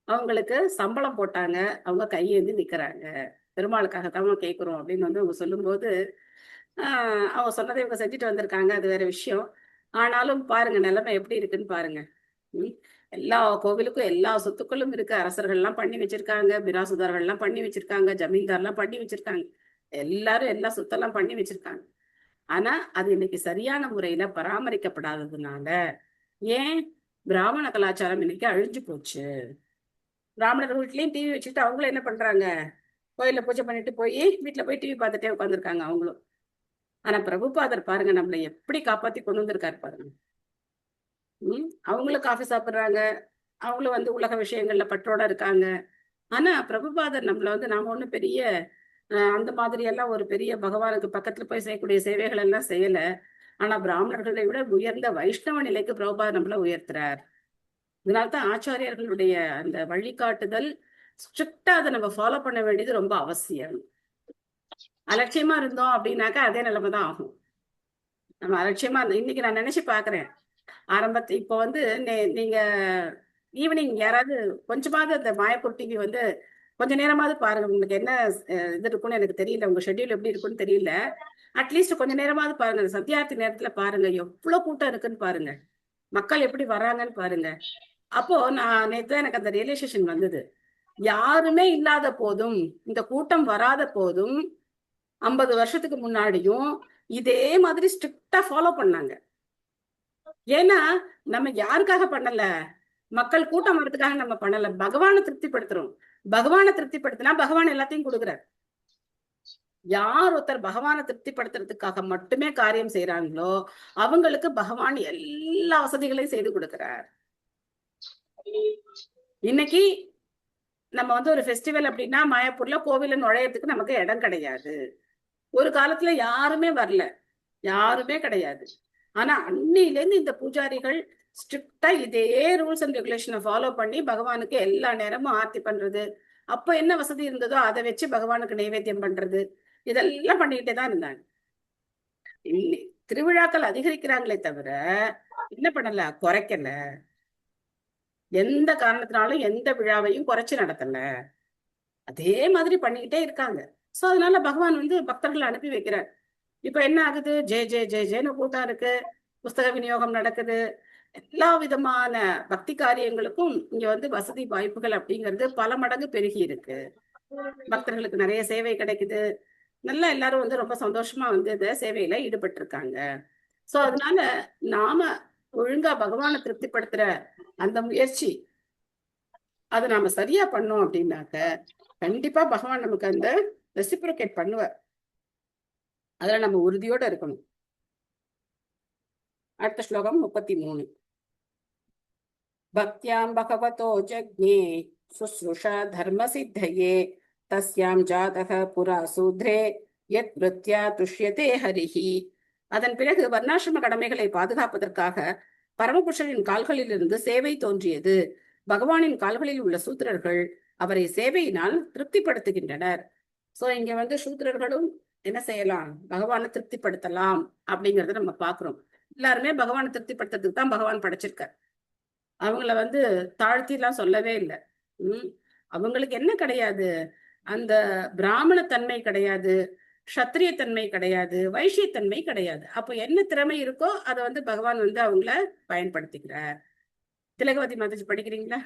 அவங்களுக்கு சம்பளம் போட்டாங்க, அவங்க கையேந்தி நிக்கிறாங்க. பெருமாளுக்காகத்தான் கேட்கிறோம் அப்படின்னு வந்து அவங்க சொல்லும்போது அவங்க சொன்னதை இவங்க செஞ்சுட்டு வந்திருக்காங்க, அது வேற விஷயம். ஆனாலும் பாருங்க நிலைமை எப்படி இருக்குன்னு பாருங்க. எல்லா கோவிலுக்கும் எல்லா சொத்துக்களும் இருக்கு. அரசர்கள்லாம் பண்ணி வச்சிருக்காங்க, மிராசுதார்கள்லாம் பண்ணி வச்சிருக்காங்க, ஜமீன்தார்லாம் பண்ணி வச்சிருக்காங்க, எல்லாரும் எல்லா சொத்தெல்லாம் பண்ணி வச்சிருக்காங்க. ஆனா அது இன்னைக்கு சரியான முறையில பராமரிக்கப்படாததுனால ஏன் பிராமண கலாச்சாரம் இன்னைக்கு அழிஞ்சு போச்சு. பிராமணர் வீட்லயும் டிவி வச்சுட்டு அவங்களும் என்ன பண்றாங்க, கோயில பூஜை பண்ணிட்டு போய் வீட்டுல போய் டிவி பார்த்துட்டே உட்காந்துருக்காங்க அவங்களும். ஆனா பிரபுபாதர் பாருங்க நம்மளை எப்படி காப்பாத்தி கொண்டு வந்திருக்காரு பாருங்க. அவங்களும் காஃபி சாப்பிடுறாங்க, அவங்களும் வந்து உலக விஷயங்கள்ல பற்றோட இருக்காங்க. ஆனா பிரபுபாதர் நம்மள வந்து நாம ஒண்ணும் பெரிய அந்த மாதிரி எல்லாம் ஒரு பெரிய பகவானுக்கு பக்கத்துல போய் செய்யக்கூடிய சேவைகள் எல்லாம் செய்யல. ஆனா பிராமணர்களை விட உயர்ந்த வைஷ்ணவ நிலைக்கு பிரபுபாதர் நம்மள உயர்த்துறார். இதனால்தான் ஆச்சாரியர்களுடைய அந்த வழிகாட்டுதல் ஸ்ட்ரிக்டா அதை நம்ம ஃபாலோ பண்ண வேண்டியது ரொம்ப அவசியம். அலட்சியமா இருந்தோம் அப்படின்னாக்கா அதே நிலைமைதான் ஆகும். நம்ம அலட்சியமா இன்னைக்கு நான் நினைச்சு பாக்குறேன், ஆரம்பத்து இப்போ வந்து நீங்க ஈவினிங் யாராவது கொஞ்சமாவது அந்த மாயப்பூர் டிவி வந்து கொஞ்ச நேரமாவது பாருங்க. உங்களுக்கு என்ன இது இருக்குன்னு எனக்கு தெரியல, உங்க ஷெட்யூல் எப்படி இருக்குன்னு தெரியல. அட்லீஸ்ட் கொஞ்ச நேரமாவது பாருங்க, சத்தியார்த்தி நேரத்துல பாருங்க, எவ்வளவு கூட்டம் இருக்குன்னு பாருங்க, மக்கள் எப்படி வர்றாங்கன்னு பாருங்க. அப்போ நான் நேற்று எனக்கு அந்த ரியலைசேஷன் வந்தது. யாருமே இல்லாத போதும், இந்த கூட்டம் வராத போதும் 50 வருஷத்துக்கு முன்னாடியும் இதே மாதிரி ஸ்ட்ரிக்டா ஃபாலோ பண்ணாங்க. ஏன்னா நம்ம யாருக்காக பண்ணல, மக்கள் கூட்டம் வர்றதுக்காக நம்ம பண்ணல, பகவானை திருப்திப்படுத்துறோம். பகவானை திருப்திப்படுத்தினா பகவான் எல்லாத்தையும் கொடுக்குறார். யார் ஒருத்தர் பகவானை திருப்திப்படுத்துறதுக்காக மட்டுமே காரியம் செய்யறாங்களோ அவங்களுக்கு பகவான் எல்லா வசதிகளையும் செய்து கொடுக்கிறார். இன்னைக்கு நம்ம வந்து ஒரு ஃபெஸ்டிவல் அப்படின்னா மாயாப்பூர்ல கோவில நுழையறதுக்கு நமக்கு இடம் கிடையாது. ஒரு காலத்துல யாருமே வரல, யாருமே கிடையாது. ஆனா அன்னில இருந்து இந்த பூஜாரிகள் ஸ்ட்ரிக்டா இதே ரூல்ஸ் அண்ட் ரெகுலேஷனை ஃபாலோ பண்ணி பகவானுக்கு எல்லா நேரமும் ஆர்த்தி பண்றது, அப்ப என்ன வசதி இருந்ததோ அதை வச்சு பகவானுக்கு நைவேத்தியம் பண்றது, இதெல்லாம் பண்ணிக்கிட்டே தான் இருந்தாங்க. திருவிழாக்கள் அதிகரிக்கிறாங்களே தவிர என்ன பண்ணல, குறைக்கல. எந்த காரணத்தினாலும் எந்த விழாவையும் குறைச்சு நடத்தல, அதே மாதிரி பண்ணிக்கிட்டே இருக்காங்க. சோ அதனால பகவான் வந்து பக்தர்களை அனுப்பி வைக்கிறார். இப்ப என்ன ஆகுது, ஜெய ஜெய ஜெய ஜெயன்னு கூட்டம் இருக்கு, புஸ்தக விநியோகம் நடக்குது, எல்லா விதமான பக்தி காரியங்களுக்கும் இங்க வந்து வசதி வாய்ப்புகள் அப்படிங்கிறது பல மடங்கு பெருகி இருக்கு. பக்தர்களுக்கு நிறைய சேவை கிடைக்குது, நல்லா எல்லாரும் வந்து ரொம்ப சந்தோஷமா வந்து இந்த சேவையில ஈடுபட்டு இருக்காங்க. சோ அதனால நாம ஒழுங்கா பகவானை திருப்திப்படுத்துற அந்த முயற்சி அதை நாம சரியா பண்ணோம் அப்படின்னாக்க கண்டிப்பா பகவான் நமக்கு அந்த ரெசிப்ரோகேட் பண்ணுவார். அதுல நம்ம உறுதியோட இருக்கணும். அடுத்த ஸ்லோகம் 33. பக்தியாம் பகவதோ ஜக்ஞே சுஸ்ருஷா தர்ம சித்தயே தஸ்யாம் ஜாதக புரா சூத்ரே யத் விருத்யா துஷ்யதே ஹரிஹி. அதன் பிறகு வர்ணாசிரம கடமைகளை பாதுகாப்பதற்காக பரமபுருஷரின் கால்களில் இருந்து சேவை தோன்றியது. பகவானின் கால்களில் உள்ள சூத்திரர்கள் அவரை சேவையினால் திருப்திப்படுத்துகின்றனர். சோ இங்க வந்து சூத்திரர்களும் என்ன செய்யலாம், பகவானை திருப்திப்படுத்தலாம் அப்படிங்கறத நம்ம பாக்குறோம். எல்லாருமே பகவானை திருப்திப்படுத்துறதுக்கு தான் பகவான் படைச்சிருக்கார். அவங்கள வந்து தாழ்த்தி எல்லாம் சொல்லவே இல்லை. அவங்களுக்கு என்ன கிடையாது, அந்த பிராமண தன்மை கிடையாது, சத்திரிய தன்மை கிடையாது, வைஷ்யத்தன்மை கிடையாது. அப்போ என்ன திறமை இருக்கோ அதை வந்து பகவான் வந்து அவங்கள பயன்படுத்திக்கிறார். திலகவதி மாதாஜி படிக்கிறீங்களா?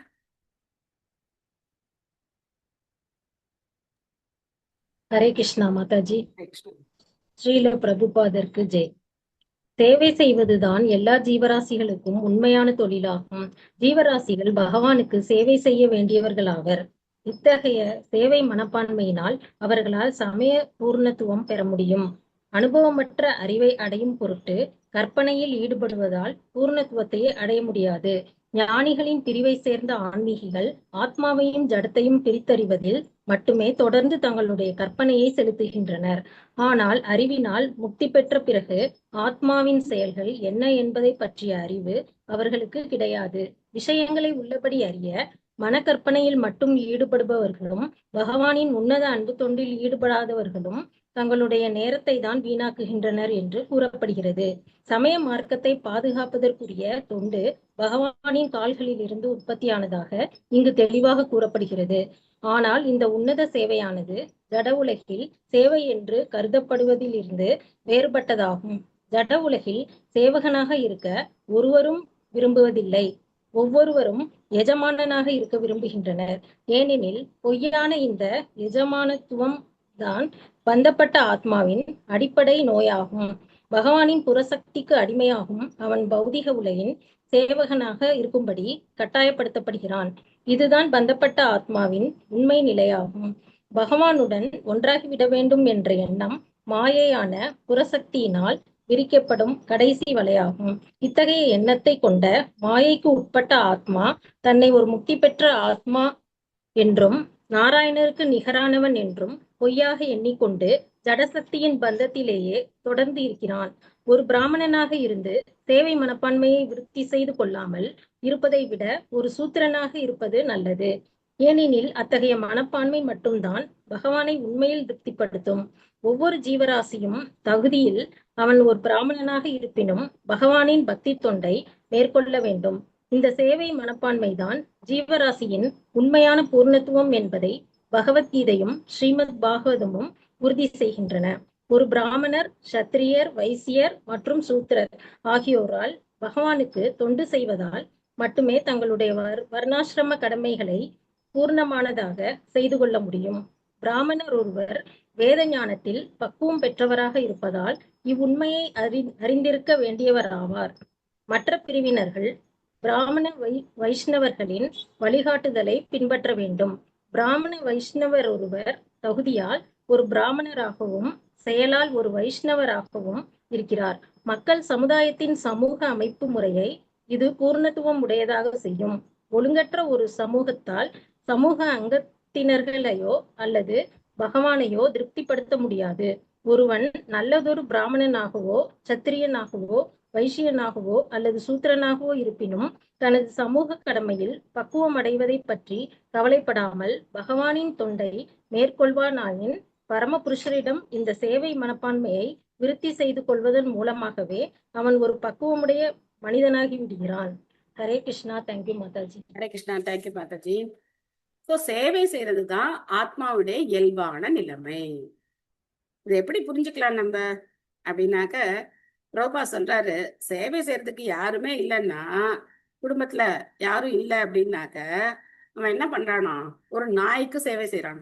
ஹரே கிருஷ்ணா மாதாஜி. ஸ்ரீல பிரபுபாதருக்கு ஜெய். சேவை செய்வதுதான் எல்லா ஜீவராசிகளுக்கும் உண்மையான தொழிலாகும். ஜீவராசிகள் பகவானுக்கு சேவை செய்ய வேண்டியவர்களாவர். இத்தகைய சேவை மனப்பான்மையினால் அவர்களால் சமய பூர்ணத்துவம் பெற முடியும். அனுபவமற்ற அறிவை அடையும் பொருட்டு கற்பனையில் ஈடுபடுவதால் பூர்ணத்துவத்தை அடைய முடியாது. ஞானிகளின் பிரிவை சேர்ந்த ஆன்மீகிகள் ஆத்மாவையும் ஜடத்தையும் பிரித்தறிவதில் மட்டுமே தொடர்ந்து தங்களுடைய கற்பனையை செலுத்துகின்றனர். ஆனால் அறிவினால் முக்தி பெற்ற பிறகு ஆத்மாவின் செயல்கள் என்ன என்பதை பற்றிய அறிவு அவர்களுக்கு கிடையாது. விஷயங்களை உள்ளபடி அறிய மனக்கற்பனையில் மட்டும் ஈடுபடுபவர்களும் பகவானின் உன்னத அன்பு தொண்டில் ஈடுபடாதவர்களும் தங்களுடைய நேரத்தை தான் வீணாக்குகின்றனர் என்று கூறப்படுகிறது. சமய மார்க்கத்தை பாதுகாப்பதற்குரிய தொண்டு பகவானின் கால்களில் இருந்து உற்பத்தியானதாக இங்கு தெளிவாக கூறப்படுகிறது. ஆனால் இந்த உன்னத சேவையானது ஜட உலகில் சேவை என்று கருதப்படுவதில் இருந்து வேறுபட்டதாகும். ஜட உலகில் சேவகனாக இருக்க ஒருவரும் விரும்புவதில்லை. ஒவ்வொருவரும் எஜமானனாக இருக்க விரும்புகின்றனர். ஏனெனில் பொய்யான இந்த எஜமானத்துவம் தான் பந்தப்பட்ட ஆத்மாவின் அடிப்படை நோயாகும். பகவானின் புறசக்திக்கு அடிமையாகும் அவன் பௌதிக உலகின் சேவகனாக இருக்கும்படி கட்டாயப்படுத்தப்படுகிறான். இதுதான் பந்தப்பட்ட ஆத்மாவின் உண்மை நிலையாகும். பகவானுடன் ஒன்றாகிவிட வேண்டும் என்ற எண்ணம் மாயையான புறசக்தியினால் விரிக்கப்படும் கடைசி வலையாகும். இத்தகைய எண்ணத்தை கொண்ட மாயைக்கு உட்பட்ட ஆத்மா தன்னை ஒரு முக்தி பெற்ற ஆத்மா என்றும் நாராயணருக்கு நிகரானவன் என்றும் பொய்யாக எண்ணிக்கொண்டு ஜடசக்தியின் பந்தத்திலேயே தொடர்ந்து இருக்கிறான். ஒரு பிராமணனாக இருந்து சேவை மனப்பான்மையை விருத்தி செய்து கொள்ளாமல் இருப்பதை விட ஒரு சூத்திரனாக இருப்பது நல்லது. ஏனெனில் அத்தகைய மனப்பான்மை மட்டும்தான் பகவானை உண்மையில் திருப்திப்படுத்தும். ஒவ்வொரு ஜீவராசியும் தகுதியில் அவன் ஒரு பிராமணனாக இருப்பினும் பகவானின் பக்தி தொண்டை மேற்கொள்ள வேண்டும். இந்த சேவை மனப்பான்மைதான் ஜீவராசியின் உண்மையான பூர்ணத்துவம் என்பதை பகவத்கீதையும் ஸ்ரீமத் பாகவதமும் உறுதி செய்கின்றன. ஒரு பிராமணர், சத்திரியர், வைசியர் மற்றும் சூத்திரர் ஆகியோரால் பகவானுக்கு தொண்டு செய்வதால் மட்டுமே தங்களுடைய வர்ணாசிரம கடமைகளை பூர்ணமானதாக செய்து கொள்ள முடியும். பிராமணர் ஒருவர் வேத ஞானத்தில் பக்குவம் பெற்றவராக இருப்பதால் இவ்வுண்மையை அறிந்திருக்க வேண்டியவராவார். மற்ற பிரிவினர்கள் பிராமண வைஷ்ணவர்களின் வழிகாட்டுதலை பின்பற்ற வேண்டும். பிராமண வைஷ்ணவர் ஒருவர் தகுதியால் ஒரு பிராமணராகவும் செயலால் ஒரு வைஷ்ணவராகவும் இருக்கிறார். மக்கள் சமுதாயத்தின் சமூக அமைப்பு முறையை இது பூர்ணத்துவம் உடையதாக செய்யும். ஒழுங்கற்ற ஒரு சமூகத்தால் சமூக அங்கத்தினர்களையோ அல்லது பகவானையோ திருப்திப்படுத்த முடியாது. ஒருவன் நல்லதொரு பிராமணனாகவோ சத்திரியனாகவோ வைசியனாகவோ அல்லது சூத்திரனாகவோ இருப்பினும் தனது சமூக கடமையில் பக்குவம் அடைவதை பற்றி கவலைப்படாமல் பகவானின் தொண்டை மேற்கொள்வானாயின் பரமபுருஷரிடம் இந்த சேவை மனப்பான்மையை விருத்தி செய்து கொள்வதன் மூலமாகவே அவன் ஒரு பக்குவமுடைய மனிதனாகி விடுகிறான். Hare Krishna. Thank you Mataji. Hare Krishna. Thank you Mataji. So சேவை செய்யறது தான் ஆத்மாவுடைய இயல்பான நிலைமை. இது எப்படி புரிஞ்சுக்கலாம் நம்ம அப்படின்னாக்க, ரோபா சொல்றாரு, சேவை செய்யறதுக்கு யாருமே இல்லைன்னா, குடும்பத்துல யாரும் இல்லை அப்படின்னாக்க அவன் என்ன பண்றானோ, ஒரு நாய்க்கு சேவை செய்யறான்.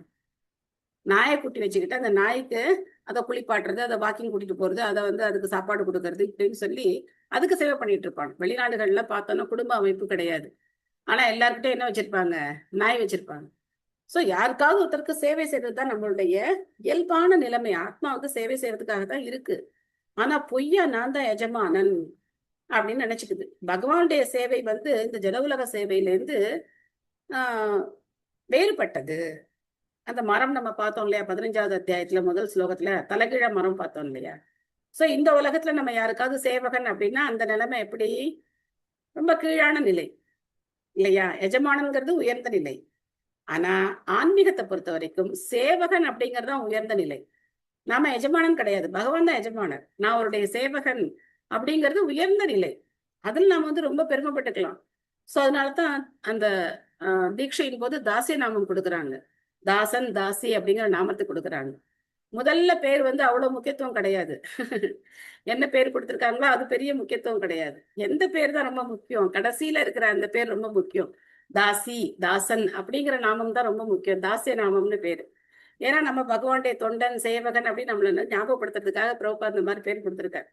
நாயை கூட்டி வச்சுக்கிட்டு அந்த நாய்க்கு அதை குளிப்பாட்டுறது, அதை வாக்கிங் கூட்டிட்டு போறது, அதை அதுக்கு சாப்பாடு கொடுக்கறது, இப்படின்னு சொல்லி அதுக்கு சேவை பண்ணிட்டு இருப்பான். வெளிநாடுகள்ல பார்த்தோன்னா குடும்ப அமைப்பு கிடையாது. ஆனா எல்லார்கிட்டையும் என்ன வச்சிருப்பாங்க, நாய் வச்சிருப்பாங்க. ஸோ யாருக்காவது ஒருத்தருக்கு சேவை செய்யறது தான் நம்மளுடைய இயல்பான நிலைமை. ஆத்மாவுக்கு சேவை செய்யறதுக்காக தான் இருக்கு. ஆனா பொய்யா நான் தான் எஜமானன் அப்படின்னு நினைச்சுக்குது. பகவானுடைய சேவை இந்த ஜட உலக சேவையிலேருந்து வேறுபட்டது. அந்த மரம் நம்ம பார்த்தோம் இல்லையா, 15வது அத்தியாயத்துல முதல் ஸ்லோகத்துல தலைகீழ மரம் பார்த்தோம் இல்லையா. ஸோ இந்த உலகத்துல நம்ம யாருக்காவது சேவகன் அப்படின்னா அந்த நிலைமை எப்படி, ரொம்ப கீழான நிலை இல்லையா. எஜமானங்கிறது உயர்ந்த நிலை. ஆனா ஆன்மீகத்தை பொறுத்த வரைக்கும் சேவகன் அப்படிங்கிறது தான் உயர்ந்த நிலை. நாம எஜமானன் கிடையாது, பகவான் தான் எஜமானர். நான் அவருடைய சேவகன் அப்படிங்கிறது உயர்ந்த நிலை. அதில் நாம ரொம்ப பெருமைப்பட்டுக்கலாம். ஸோ அதனாலதான் அந்த தீட்சையின் போது தாசிய நாமம் கொடுக்குறாங்க. தாசன், தாசி அப்படிங்கிற நாமத்தை கொடுக்குறாங்க. முதல்ல பேர் அவ்வளவு முக்கியத்துவம் கிடையாது. என்ன பேர் கொடுத்துருக்காங்களோ அது பெரிய முக்கியத்துவம் கிடையாது. எந்த பேர் தான் ரொம்ப முக்கியம், கடைசியில இருக்கிற அந்த பேர் ரொம்ப முக்கியம். தாசி, தாசன் அப்படிங்கிற நாமம் தான் ரொம்ப முக்கியம். தாசிய நாமம்னு பேரு. ஏன்னா நம்ம பகவானுடைய தொண்டன், சேவகன் அப்படின்னு நம்மள ஞாபகப்படுத்துறதுக்காக பிரபுபாத் இந்த மாதிரி பேர் கொடுத்துருக்காரு.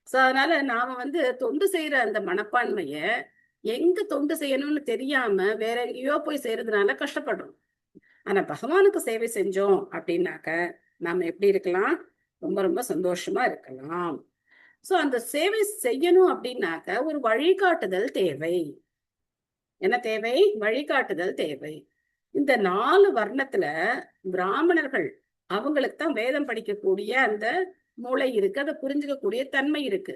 ஸோ அதனால நாம தொண்டு செய்யற அந்த மனப்பான்மைய எங்க தொண்டு செய்யணும்னு தெரியாம வேற எங்கேயோ போய் செய்யறதுனால கஷ்டப்படுறோம். ஆனா பகவானுக்கு சேவை செஞ்சோம் அப்படின்னாக்க நாம எப்படி இருக்கலாம், ரொம்ப ரொம்ப சந்தோஷமா இருக்கலாம். சோ அந்த சேவை செய்யணும் அப்படின்னாக்க ஒரு வழிகாட்டுதல் தேவை. என்ன தேவை? வழிகாட்டுதல் தேவை. இந்த 4 வர்ணத்துல பிராமணர்கள் அவங்களுக்கு தான் வேதம் படிக்கக்கூடிய அந்த மூளை இருக்கு, அதை புரிஞ்சுக்கக்கூடிய தன்மை இருக்கு.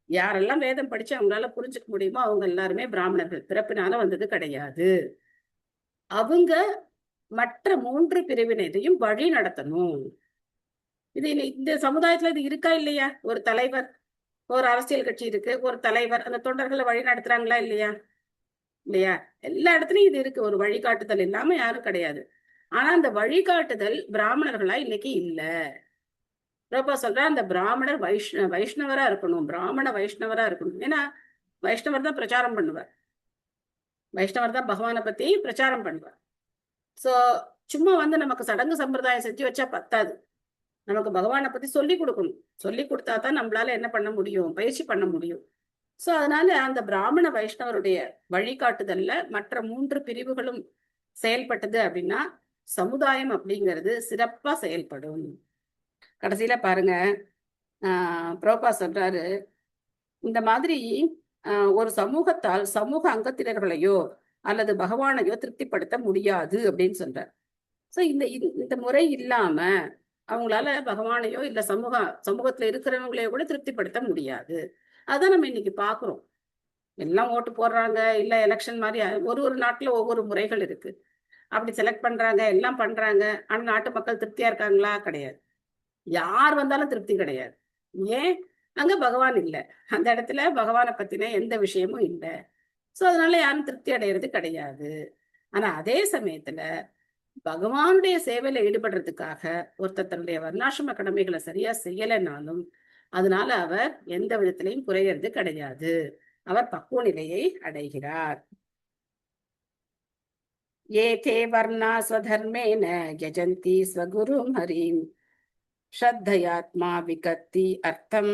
யாரெல்லாம் வேதம் படிச்சு அவங்களால புரிஞ்சுக்க முடியுமோ அவங்க எல்லாருமே பிராமணர்கள், பிறப்பினால வந்தது கிடையாது. அவங்க மற்ற 3 பிரிவினரையும் வழி நடத்தணும். இது இந்த சமுதாயத்துல இது இருக்கா இல்லையா? ஒரு தலைவர், ஒரு அரசியல் கட்சி இருக்கு, ஒரு தலைவர், அந்த தொண்டர்களை வழி நடத்துறாங்களா இல்லையா? இல்லையா? எல்லா இடத்துலயும் இது இருக்கு. ஒரு வழிகாட்டுதல் இல்லாம யாரும் கிடையாது. ஆனா அந்த வழிகாட்டுதல் பிராமணர்களா இன்னைக்கு இல்ல. ரொம்ப சொல்ற அந்த பிராமணர் வைஷ்ணவரா இருக்கணும், பிராமண வைஷ்ணவரா இருக்கணும். ஏன்னா வைஷ்ணவர் தான் பிரச்சாரம் பண்ணுவார், வைஷ்ணவர் தான் பகவானை பத்தி பிரச்சாரம் பண்ணுவார். சோ சும்மா நமக்கு சடங்கு சம்பிரதாயம் செஞ்சு வச்சா பத்தாது. நமக்கு பகவானை பத்தி சொல்லி கொடுக்கணும். சொல்லி கொடுத்தா தான் நம்மளால என்ன பண்ண முடியும், பயிற்சி பண்ண முடியும். சோ அதனால அந்த பிராமண வைஷ்ணவருடைய வழிகாட்டுதல்ல மற்ற 3 பிரிவுகளும் செயல்பட்டது அப்படின்னா சமுதாயம் அப்படிங்கிறது சிறப்பா செயல்படும். கடைசியில பாருங்க, பிரபுபாத் சொல்றாரு, இந்த மாதிரி ஒரு சமூகத்தால் சமூக அங்கத்தினர்களையோ அல்லது பகவானையோ திருப்திப்படுத்த முடியாது அப்படின்னு சொல்றார். சோ இந்த முறை இல்லாம அவங்களால பகவானையோ இல்ல சமூகத்துல இருக்கிறவங்களையோ கூட திருப்திப்படுத்த முடியாது. அதான் நம்ம இன்னைக்கு பாக்குறோம். எல்லாம் ஓட்டு போடுறாங்க, இல்ல எலெக்ஷன் மாதிரி ஒரு நாட்டுல ஒவ்வொரு முறைகள் இருக்கு. அப்படி செலக்ட் பண்றாங்க, எல்லாம் பண்றாங்க. ஆனா நாட்டு மக்கள் திருப்தியா இருக்காங்களா? கிடையாது. யார் வந்தாலும் திருப்தி கிடையாது. ஏன்? அங்க பகவான் இல்ல, அந்த இடத்துல பகவானை பத்தின எந்த விஷயமும் இல்லை. சோ அதனால யாரும் திருப்தி அடையிறது கிடையாது. ஆனா அதே சமயத்துல பகவானுடைய சேவையில ஈடுபடுறதுக்காக ஒருத்தர் தன்னுடைய வர்ணாசிரம கடமைகளை சரியா செய்யலைனாலும் அதனால அவர் எந்த விதத்திலையும் குறையறது கிடையாது. அவர் பக்குவ நிலையை அடைகிறார். ஏதே வர்ணா ஸ்வதர்மேன யஜந்தி ஸ்வகுரும் ஹரிம் ஸ்ரத்தயாத்மா விகத்தி அர்த்தம்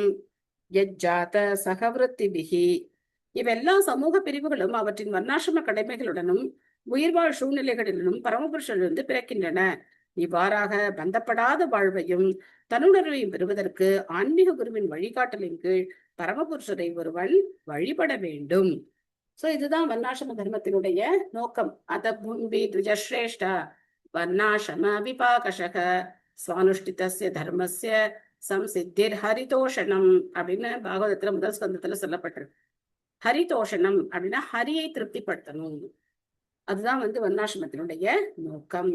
யஜ்ஜாத சகவிருத்திபிகி. இவெல்லா சமூக பிரிவுகளும் அவற்றின் வர்ணாசிரம கடமைகளுடனும் உயிர்வாழ் சூழ்நிலைகளிலும் பரமபுருஷனிலிருந்து பிறக்கின்றன. இவ்வாறாக பந்தப்படாத வாழ்வையும் தன்னுணர்வையும் பெறுவதற்கு ஆன்மீக குருவின் வழிகாட்டலின் கீழ் பரமபுருஷரை ஒருவன் வழிபட வேண்டும். சோ இதுதான் வர்ணாசிரம தர்மத்தினுடைய நோக்கம். அத பூம்பி த்விஜஸ்ரேஷ்டா வர்ணாசிரம விபாகஷக ஸ்வானுஷ்டிதஸ்ய தர்மஸ்ய சம்சித்திர் ஹரிதோஷணம் அப்படின்னு பாகவதத்துல முதல் ஸ்கந்தத்துல சொல்லப்பட்டிருக்கு. ஹரிதோஷணம் அப்படின்னா ஹரியை திருப்திப்படுத்தணும். அதுதான் வர்ணாசிரமத்தினுடைய நோக்கம்.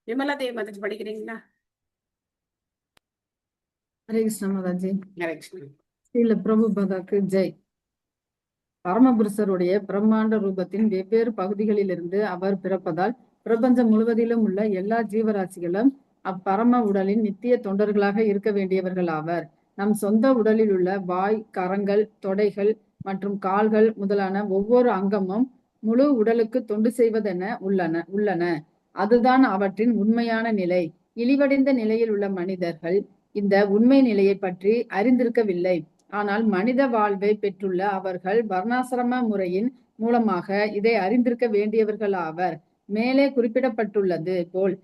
விமலா தேவி மாதாஜி படிக்கிறீங்களா? ஹரே கிருஷ்ண மாதாஜி. ஹரே கிருஷ்ணா. ஸ்ரீல பிரபுபாதாக்கு ஜெய். பரமபுருஷருடைய பிரம்மாண்ட ரூபத்தின் வெவ்வேறு பகுதிகளிலிருந்து அவர் பிறப்பதால் பிரபஞ்சம் முழுவதிலும் உள்ள எல்லா ஜீவராசிகளும் அப்பரம உடலின் நித்திய தொண்டர்களாக இருக்க வேண்டியவர்கள் ஆவர். நம் சொந்த உடலில் உள்ள வாய், கரங்கள், தொடைகள் மற்றும் கால்கள் முதலான ஒவ்வொரு அங்கமும் முழு உடலுக்கு தொண்டு செய்வதென உள்ளன. அதுதான் அவற்றின் உண்மையான நிலை. இழிவடைந்த நிலையில் உள்ள மனிதர்கள் இந்த உண்மை நிலையை பற்றி அறிந்திருக்கவில்லை. ஆனால் மனித வாழ்வை பெற்றுள்ள அவர்கள் வர்ணாசிரம முறையின் மூலமாக இதை அறிந்திருக்க வேண்டியவர்கள் ஆவர். மேலே குறிப்பிடப்பட்டுள்ளது போல்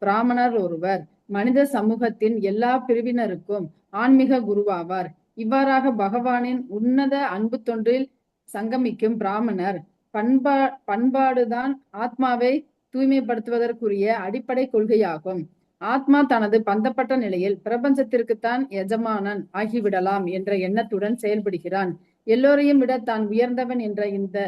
பிராமணர் ஒருவர் மனித சமூகத்தின் எல்லா பிரிவினருக்கும் ஆன்மீக குருவாவார். இவ்வாறாக பகவானின் உன்னத அன்பு தொன்றில் சங்கமிக்கும் பிராமணர் பண்பாடுதான் ஆத்மாவை தூய்மைப்படுத்துவதற்குரிய அடிப்படை கொள்கையாகும். ஆத்மா தனது பந்தப்பட்ட நிலையில் பிரபஞ்சத்திற்குத்தான் எஜமானன் ஆகிவிடலாம் என்ற எண்ணத்துடன் செயல்படுகிறான். எல்லோரையும் விட தான் உயர்ந்தவன் என்ற இந்த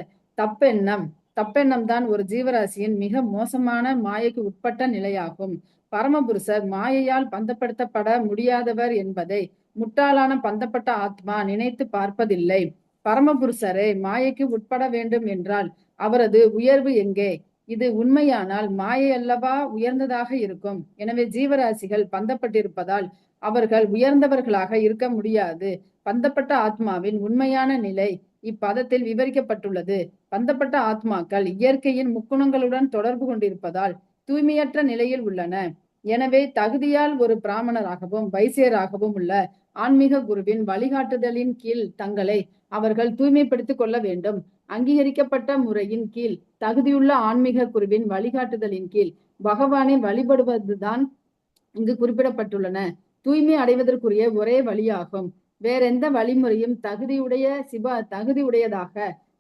தப்பெண்ணம் தான் ஒரு ஜீவராசியின் மிக மோசமான மாயைக்கு உட்பட்ட நிலையாகும். பரமபுருஷர் மாயையால் பந்தப்படுத்தப்பட முடியாதவர் என்பதை முட்டாளான பந்தப்பட்ட ஆத்மா நினைத்து பார்ப்பதில்லை. பரமபுருஷரே மாயைக்கு உட்பட வேண்டும் என்றால் அவரது உயர்வு எங்கே? இது உண்மையானால் மாயை அல்லவா உயர்ந்ததாக இருக்கும். எனவே ஜீவராசிகள் பந்தப்பட்டிருப்பதால் அவர்கள் உயர்ந்தவர்களாக இருக்க முடியாது. பந்தப்பட்ட ஆத்மாவின் உண்மையான நிலை இப்பதத்தில் விவரிக்கப்பட்டுள்ளது. பந்தப்பட்ட ஆத்மாக்கள் இயற்கையின் முக்குணங்களுடன் தொடர்பு கொண்டிருப்பதால் தூய்மையற்ற நிலையில் உள்ளன. எனவே தகுதியால் ஒரு பிராமணராகவும் வைசியராகவும் உள்ள ஆன்மீக குருவின் வழிகாட்டுதலின் கீழ் தங்களை அவர்கள் தூய்மைப்படுத்திக் கொள்ள வேண்டும். அங்கீகரிக்கப்பட்ட முறையின் கீழ் தகுதியுள்ள ஆன்மீக குருவின் வழிகாட்டுதலின் கீழ் பகவானை வழிபடுவதுதான் இங்கு குறிப்பிடப்பட்டுள்ளன. தூய்மை அடைவதற்குரிய ஒரே வழியாகும். வேறெந்த வழிமுறையும் தகுதியுடையதாக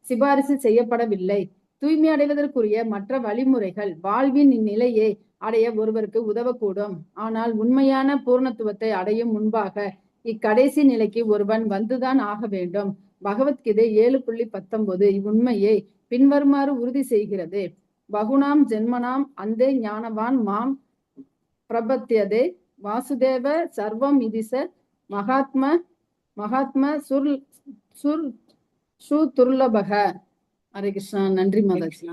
சிபாரிசு செய்யப்படவில்லை. தூய்மை அடைவதற்குரிய மற்ற வழிமுறைகள் வாழ்வின் இந்நிலையை அடைய ஒருவருக்கு உதவக்கூடும். ஆனால் உண்மையான பூர்ணத்துவத்தை அடையும் முன்பாக இக்கடைசி நிலைக்கு ஒருவன் வந்துதான் ஆக வேண்டும். பகவத்கீதை 7.19 இவ்வுண்மையை பின்வருமாறு உறுதி செய்கிறது. பகுனாம் ஜென்மனாம் அந்தே ஞானவான் மாம் பிரபத்தியதே வாசுதேவ சர்வம் இதிச மகாத்ம சுதுர்லபக. ஹரே கிருஷ்ணா. நன்றி மாதாஜி.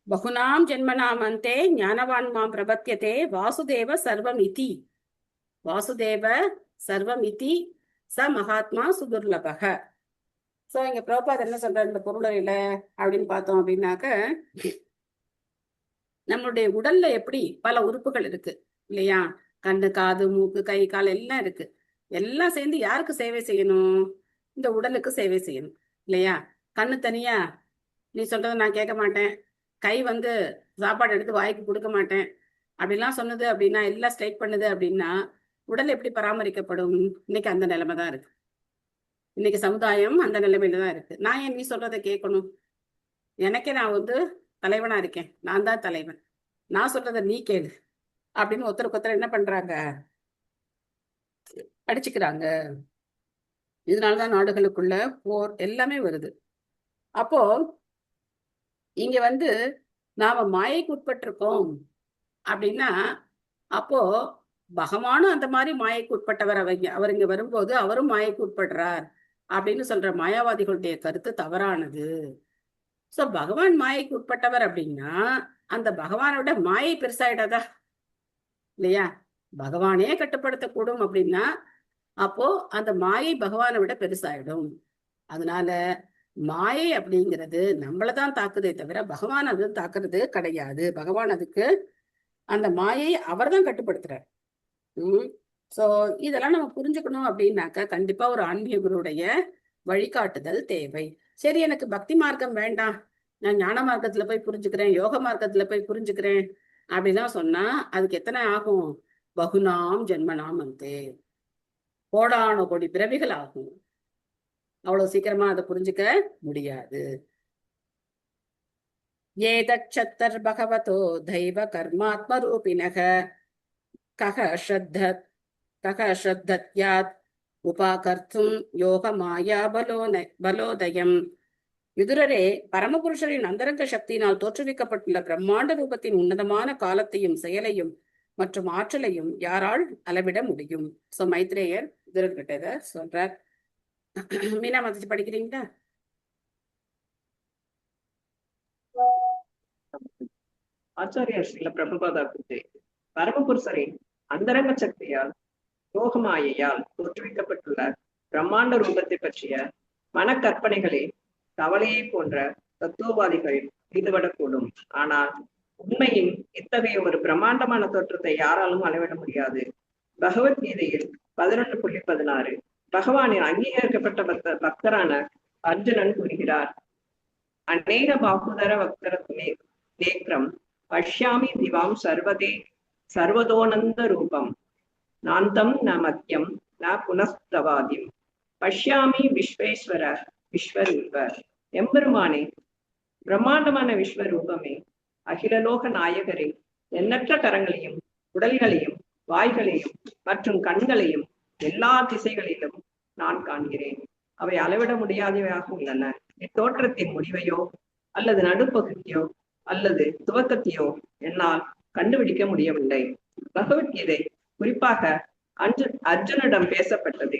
பகுனாம் ஜென்மனாம் அந்தே ஞானவான் மாம் பிரபத்தியதே வாசுதேவ சர்வம் இதி. வாசுதேவ சர்வம் இதி ச மகாத்மா சுதுர்லபக. சோ இங்க பிரபுபாத் என்ன சொல்றாரு இந்த பொருளையில அப்படின்னு பார்த்தோம் அப்படின்னாக்க, நம்மளுடைய உடல்ல எப்படி பல உறுப்புகள் இருக்கு இல்லையா? கண்ணு, காது, மூக்கு, கை, கால் எல்லாம் இருக்கு. எல்லாம் சேர்ந்து யாருக்கு சேவை செய்யணும்? இந்த உடலுக்கு சேவை செய்யணும் இல்லையா? கண்ணு தனியா நீ சொல்றதை நான் கேட்க மாட்டேன், கை சாப்பாடு எடுத்து வாய்க்கு கொடுக்க மாட்டேன் அப்படிலாம் சொன்னது அப்படின்னா, எல்லாம் ஸ்ட்ரைக் பண்ணுது அப்படின்னா உடல் எப்படி பராமரிக்கப்படும்? இன்னைக்கு அந்த நிலைமை தான் இருக்கு. இன்னைக்கு சமுதாயம் அந்த நிலைமையில தான் இருக்கு. நான் ஏன் நீ சொல்றதை கேட்கணும்? எனக்கே நான் தலைவனா இருக்கேன், நான் தான் தலைவன், நான் சொல்றத நீ கேளு அப்படின்னு ஒருத்தருக்கு ஒருத்தர் என்ன பண்றாங்க? அடிச்சுக்கிறாங்க. இதனாலதான் நாடுகளுக்குள்ள போர் எல்லாமே வருது. அப்போ இங்க நாம மாயைக்கு உட்பட்டிருக்கோம் அப்படின்னா, அப்போ பகவானும் அந்த மாதிரி மாயைக்கு உட்பட்டவர். அவர் இங்க வரும்போது அவரும் மாயைக்கு உட்படுறார் அப்படின்னு சொல்ற மாயாவாதிகளுடைய கருத்து தவறானது. சோ பகவான் மாயைக்கு உட்பட்டவர் அப்படின்னா அந்த பகவானோட மாயை பெருசாயிடாதா இல்லையா? பகவானே கட்டுப்படுத்தக்கூடும் அப்படின்னா அப்போ அந்த மாயை பகவானை விட பெருசாயிடும். அதனால மாயை அப்படிங்கிறது நம்மளதான் தாக்குதே தவிர பகவான் அது தாக்குறது கிடையாது. பகவான் அதுக்கு அந்த மாயை அவர் தான் கட்டுப்படுத்துறார். சோ இதெல்லாம் நம்ம புரிஞ்சுக்கணும் அப்படின்னாக்கா கண்டிப்பா ஒரு ஆன்மீக குருவுடைய வழிகாட்டுதல் தேவை. சரி, எனக்கு பக்தி மார்க்கம் வேண்டாம், நான் ஞான மார்க்கத்துல போய் புரிஞ்சுக்கிறேன், யோக மார்க்கத்துல போய் புரிஞ்சுக்கிறேன் அப்படிலாம் சொன்னா அதுக்கு எத்தனை ஆகும்? பகுனாம் ஜென்மனாம் அந்தே, கோடான கோடி பிறவிகள் ஆகும். அவ்வளவு சீக்கிரமா அதை புரிஞ்சுக்க முடியாது. ஏதச்சத்தர் பகவதோ தெய்வ கர்மாத்ம ரூபிணக கஹ ஸ்ரத்தத்யாத் உபாகர்த்தும் யோக மாயா பலோதயம். விதுரரே, பரமபுருஷரின் அந்தரங்க சக்தியினால் தோற்றுவிக்கப்பட்டுள்ள பிரம்மாண்ட ரூபத்தின் உன்னதமான காலத்தையும் செயலையும் மற்றும் ஆற்றலையும் யாரால் அளவிட முடியும்? சோ மைத்ரேயர் விதுரர்கிட்ட சொல்றார். மீனா மாதாஜி படிக்கிறீங்களா? ஆச்சாரியார் ஸ்ரீல பிரபுபாதா பூஜை பரமபுருஷரின் அந்தரங்க சக்தியால் யோகமாயையால் தோற்றுவிக்கப்பட்டுள்ள பிரம்மாண்ட ரூபத்தை பற்றிய மனக்கற்பனைகளே கவலையை போன்ற தத்துவவாதிகள் ஈடுபடக்கூடும். ஆனால் உண்மையின் இத்தகைய ஒரு பிரம்மாண்டமான தோற்றத்தை யாராலும் அளவிட முடியாது. பகவத்கீதையில் 11.16 பகவானின் அங்கீகரிக்கப்பட்ட பக்தரான அர்ஜுனன் கூறுகிறார், அநேக பாகுதர பக்தர நேக்ரம் பஷ்யாமி திவாம் சர்வதோனந்த ரூபம் நாந்தம் ந மத்தியம் ந புனஸ்தவாதிம் பஷ்யாமி விஸ்வேஸ்வர விஸ்வரூப. எம்பெருமானே, பிரம்மாண்டமான விஸ்வரூபமே, அகிலலோக நாயகரே, எண்ணற்ற கரங்களையும் உடல்களையும் வாய்களையும் மற்றும் கண்களையும் எல்லா திசைகளிலும் நான் காண்கிறேன். அவை அளவிட முடியாதவையாக உள்ளன. இத்தோற்றத்தின் முடிவையோ அல்லது நடுப்பகுதியோ அல்லது துவக்கத்தையோ என்னால் கண்டுபிடிக்க முடியவில்லை. பகவத்கீதை குறிப்பாக அர்ஜுனிடம் பேசப்பட்டது.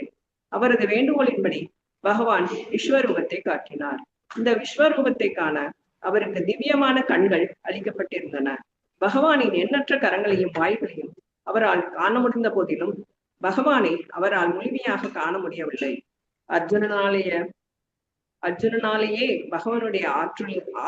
அவரது வேண்டுகோளின்படி பகவான் விஸ்வரூபத்தை காட்டினார். இந்த விஸ்வரூபத்தை காண அவருக்கு திவ்யமான கண்கள் அளிக்கப்பட்டிருந்தன. பகவானின் எண்ணற்ற கரங்களையும் வாய்களையும் அவரால் காண முடிந்த போதிலும் பகவானை அவரால் முழுமையாக காண முடியவில்லை. அர்ஜுனனாலேயே பகவானுடைய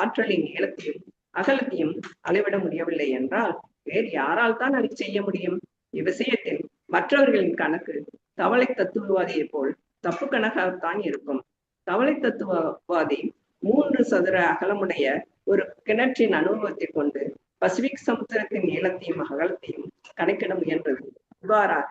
ஆற்றலின் நீளத்தையும் அகலத்தையும் அளவிட முடியவில்லை என்றால் வேறு யாரால் தான் அதை செய்ய முடியும்? இவ்விஷயத்தில் மற்றவர்களின் கணக்கு தவளை தத்துவவாதியை போல் தப்பு கணக்காகத்தான் இருக்கும். தவளை தத்துவவாதி 3 சதுர அகலமுடைய ஒரு கிணற்றின் அனுபவத்தை கொண்டு பசிபிக் சமுத்திரத்தின் நீளத்தையும் அகலத்தையும் கணக்கிட முயன்றது. இவ்வாறாக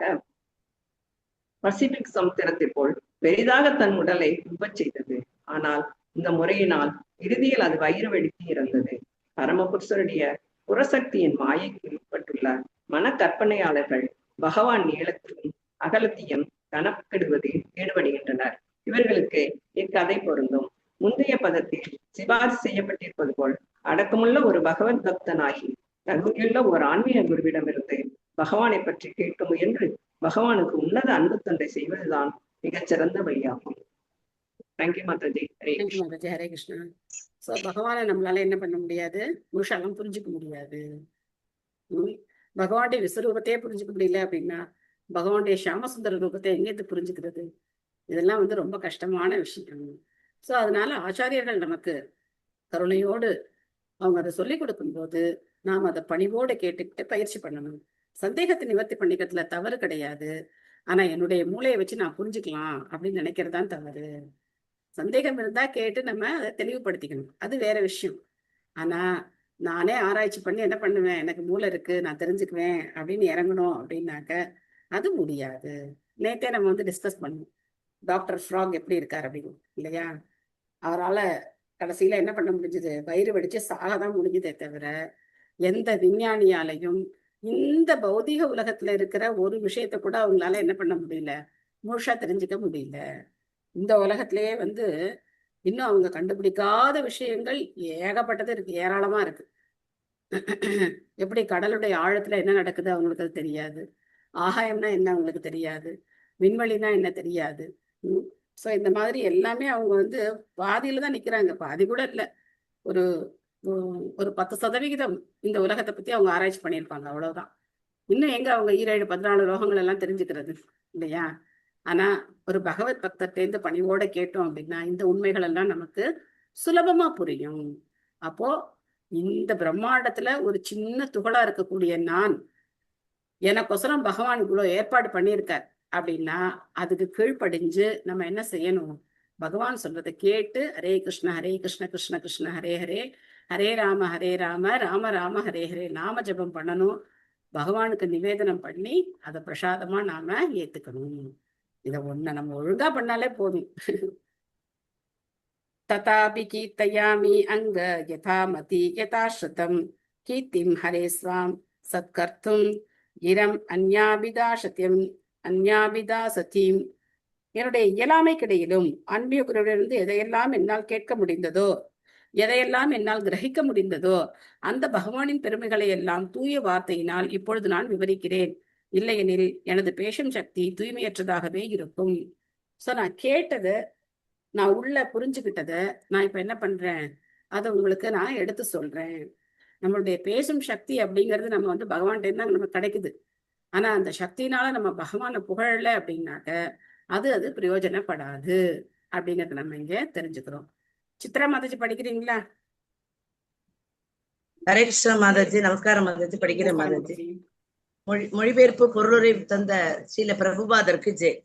பசிபிக் சமுத்திரத்தை போல் பெரிதாக தன் உடலை உப்பச் செய்தது. ஆனால் இந்த முறையினால் இறுதியில் அது வயிறு வெடித்து இறந்தது. பரமபுருஷருடைய புறசக்தியின் மாயைக்கு உட்பட்டுள்ள மனக்கற்பனையாளர்கள் பகவான் நீளத்தையும் அகலத்தையும் கணக்கிடுவதில் ஈடுபடுகின்றனர். இவர்களுக்கு இக்கதை பொருந்தும். முந்தைய பதத்தில் சிபாரிசு செய்யப்பட்டிருப்பது போல் அடக்கமுள்ள ஒரு பகவத் பக்தனாகி தகுதியுள்ள ஒரு ஆன்மீக குருவிடமிருந்து பகவானை பற்றி கேட்க முயன்று பகவானுக்கு உன்னத அன்பு தொண்டை செய்வதுதான் மிகச்சிறந்த வழியாகும். Thank you Mataji. Thank you Mataji. Hare Krishna. So பகவானை நம்மளால என்ன பண்ண முடியாது, முழுசாலாம் புரிஞ்சுக்க முடியாது. பகவானுடைய விஸ்வரூபத்தையே புரிஞ்சுக்க முடியல அப்படின்னா பகவானுடைய ஷியாமசுந்தர ரூபத்தை எங்கேருந்து புரிஞ்சுக்கிறது? இதெல்லாம் ரொம்ப கஷ்டமான விஷயம். ஸோ அதனால ஆச்சாரியர்கள் நமக்கு கருணையோடு அவங்க அதை சொல்லிக் கொடுக்கும்போது நாம் அதை பணிவோடு கேட்டுக்கிட்டு பயிற்சி பண்ணணும். சந்தேகத்தை நிவர்த்தி பண்ணிக்கிறதுல தவறு கிடையாது. ஆனா என்னுடைய மூளையை வச்சு நான் புரிஞ்சுக்கலாம் அப்படின்னு நினைக்கிறதுதான் தவறு. சந்தேகம் இருந்தா கேட்டு நம்ம அதை தெளிவுபடுத்திக்கணும், அது வேற விஷயம். ஆனா நானே ஆராய்ச்சி பண்ணி என்ன பண்ணுவேன், எனக்கு மூளை இருக்கு நான் தெரிஞ்சுக்குவேன் அப்படின்னு இறங்கணும் அப்படின்னாக்க அது முடியாது. நேத்தே நம்ம டிஸ்கஸ் பண்ணுவோம் டாக்டர் ஃப்ராக் எப்படி இருக்கார் அப்படின்னு, இல்லையா? அவரால் கடைசியில என்ன பண்ண முடிஞ்சது, வயிறு வெடிச்சு சாகதான் முடிஞ்சதே தவிர எந்த விஞ்ஞானியாலையும் இந்த பௌதிக உலகத்துல இருக்கிற ஒரு விஷயத்த கூட அவங்களால என்ன பண்ண முடியல, முழுசா தெரிஞ்சுக்க முடியல. இந்த உலகத்திலேயே இன்னும் அவங்க கண்டுபிடிக்காத விஷயங்கள் ஏகப்பட்டது இருக்கு, ஏராளமா இருக்கு. எப்படி கடலுடைய ஆழத்துல என்ன நடக்குது அவங்களுக்கு அது தெரியாது, ஆகாயம்னா என்ன அவங்களுக்கு தெரியாது, விண்வெளினா என்ன தெரியாது. ஸோ இந்த மாதிரி எல்லாமே அவங்க பாதியில தான் நிக்கிறாங்க, பாதி கூட இல்லை, ஒரு ஒரு 10% இந்த உலகத்தை பத்தி அவங்க ஆராய்ச்சி பண்ணியிருப்பாங்க, அவ்வளவுதான். இன்னும் எங்க அவங்க 17-14 லோகங்கள் எல்லாம் தெரிஞ்சுக்கிறது, இல்லையா? ஆனா ஒரு பகவத் பக்தர்கிட்டேருந்து பணிவோட கேட்டோம் அப்படின்னா இந்த உண்மைகள் எல்லாம் நமக்கு சுலபமா புரியும். அப்போ இந்த பிரம்மாண்டத்துல ஒரு சின்ன துகளா இருக்கக்கூடிய நான், எனக்கொசரம் பகவான் இவ்வளவு ஏற்பாடு பண்ணியிருக்கார் அப்படின்னா அதுக்கு கீழ்ப்படிஞ்சு நம்ம என்ன செய்யணும், பகவான் சொல்றதை கேட்டு ஹரே கிருஷ்ண கிருஷ்ண கிருஷ்ண ஹரே ஹரே, ஹரே ராம ராம ராம ஹரே ஹரே நாம ஜபம் பண்ணணும். பகவானுக்கு நிவேதனம் பண்ணி அதை பிரசாதமா நாம ஏத்துக்கணும். இதை நம்ம ஒழுங்கா பண்ணாலே போதும். ததாபி கீர்த்தயாமி அங்க யதாமதி யதாஸ்ருதம் கீர்த்திம் ஹரே ஸ்வாம் சத்கர்த்தும் இரம் அந்யாபிதாசத்தியம் அந்யாபிதாசதீம். என்னுடைய இயலாமைக்கிடையிலும் ஆன்மீக குருவிலிருந்து எதையெல்லாம் என்னால் கேட்க முடிந்ததோ, எதையெல்லாம் என்னால் கிரகிக்க முடிந்ததோ அந்த பகவானின் பெருமைகளை எல்லாம் தூய வார்த்தையினால் இப்பொழுது நான் விவரிக்கிறேன். இல்லையெனில் எனது பேசும் சக்தி தூய்மையற்றதாகவே இருக்கும். ஸோ நான் கேட்டதை, நான் உள்ள புரிஞ்சுக்கிட்டதை நான் இப்ப என்ன பண்றேன், அதை உங்களுக்கு நான் எடுத்து சொல்றேன். நம்மளுடைய பேசும் சக்தி அப்படிங்கிறது நம்ம பகவான்கிட்ட தான் நமக்கு கிடைக்குது. ஆனா அந்த சக்தினால நம்ம பகவானை புகழல அப்படின்னாக்க அது பிரயோஜனப்படாது அப்படிங்கறத நம்ம இங்க தெரிஞ்சுக்கிறோம். சித்ரா மாதாஜி படிக்கிறீங்களா? ஹரே கிருஷ்ண மாதாஜி. நமஸ்காரம் மாதாஜி. படிக்கிறேன் மாதாஜி. மொழிபெயர்ப்பு பொருளுரை தந்த ஸ்ரீல பிரபுபாதருக்கு ஜெய்.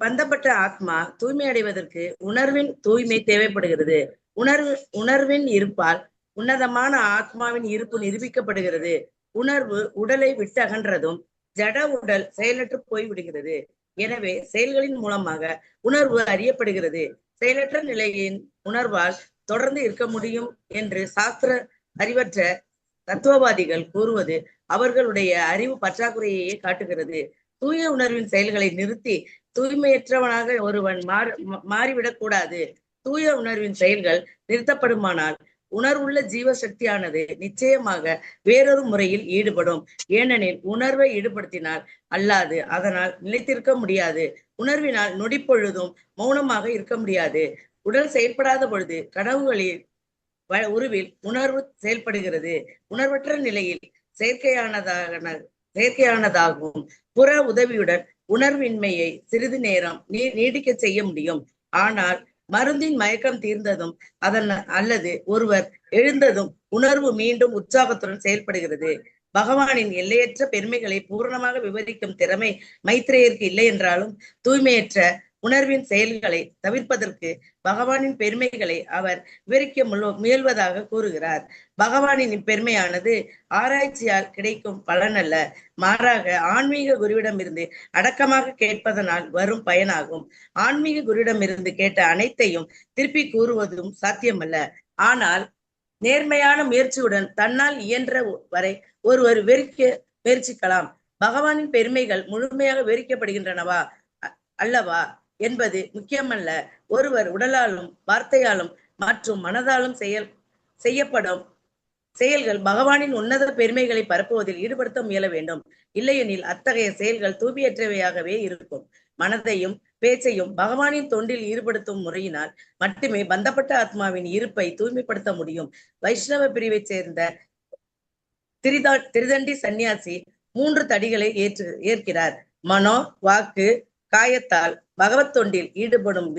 பந்தப்பட்ட ஆத்மா தூய்மை அடைவதற்கு உணர்வின் தூய்மை தேவைப்படுகிறது. உணர்வின் இருப்பால் உன்னதமான ஆத்மாவின் இருப்பு நிரூபிக்கப்படுகிறது. உணர்வு உடலை விட்டு அகன்றதும் ஜட உடல் செயலற்று போய்விடுகிறது. எனவே செயல்களின் மூலமாக உணர்வு அறியப்படுகிறது. செயலற்ற நிலையின் உணர்வால் தொடர்ந்து இருக்க முடியும் என்று சாஸ்திர அறிவற்ற தத்துவவாதிகள் கூறுவது அவர்களுடைய அறிவு பற்றாக்குறையையே காட்டுகிறது. தூய உணர்வின் செயல்களை நிறுத்தி தூய்மையற்றவனாக ஒருவன் மாறிவிடக் கூடாது. தூய உணர்வின் செயல்கள் நிறுத்தப்படுமானால் உணர்வுள்ள ஜீவசக்தியானது நிச்சயமாக வேறொரு முறையில் ஈடுபடும். ஏனெனில் உணர்வை ஈடுபடுத்தினால் அல்லாது அதனால் நிலைத்திருக்க முடியாது. உணர்வினால் நொடிப்பொழுதும் மௌனமாக இருக்க முடியாது. உடல் செயல்படாத பொழுது கனவுகளில் உருவில் உணர்வு செயல்படுகிறது. உணர்வற்ற நிலையில் செயற்கையானதாகும் புற உதவியுடன் உணர்வின்மையை சிறிது நேரம் நீடிக்க செய்ய முடியும். ஆனால் மருந்தின் மயக்கம் தீர்ந்ததும் அல்லது ஒருவர் எழுந்ததும் உணர்வு மீண்டும் உற்சாகத்துடன் செயல்படுகிறது. பகவானின் எல்லையற்ற பெருமைகளை பூரணமாக விவரிக்கும் திறமை மைத்ரேயருக்கு இல்லை என்றாலும் தூய்மையற்ற உணர்வின் செயல்களை தவிர்ப்பதற்கு பகவானின் பெருமைகளை அவர் விவரிக்க முயல்வதாக கூறுகிறார். பகவானின் இப்பெருமையானது ஆராய்ச்சியால் கிடைக்கும் பலன் அல்ல, மாறாக ஆன்மீக குருவிடமிருந்து அடக்கமாக கேட்பதனால் வரும் பயனாகும். ஆன்மீக குருவிடமிருந்து கேட்ட அனைத்தையும் திருப்பி கூறுவதும் சாத்தியமல்ல. ஆனால் நேர்மையான முயற்சியுடன் தன்னால் இயன்ற வரை ஒருவர் விவரிக்க முயற்சிக்கலாம். பகவானின் பெருமைகள் முழுமையாக விவரிக்கப்படுகின்றனவா அல்லவா என்பது முக்கியமல்ல. ஒருவர் உடலாலும் வார்த்தையாலும் மற்றும் மனதாலும் செய்யப்படும் செயல்கள் பகவானின் உன்னத பெருமைகளை பரப்புவதில் ஈடுபடுத்த முயல வேண்டும். இல்லையெனில் அத்தகைய செயல்கள் தூய்மையற்றவையாகவே இருக்கும். மனதையும் பேச்சையும் பகவானின் தொண்டில் ஈடுபடுத்தும் முறையினால் மட்டுமே பந்தப்பட்ட ஆத்மாவின் இருப்பை தூய்மைப்படுத்த முடியும். வைஷ்ணவ பிரிவை சேர்ந்த திரிதண்டி சந்நியாசி 3 தடிகளை ஏற்கிறார். மனோ, வாக்கு, காயத்தால் பகவத் தொண்டில் ஈடுபடும்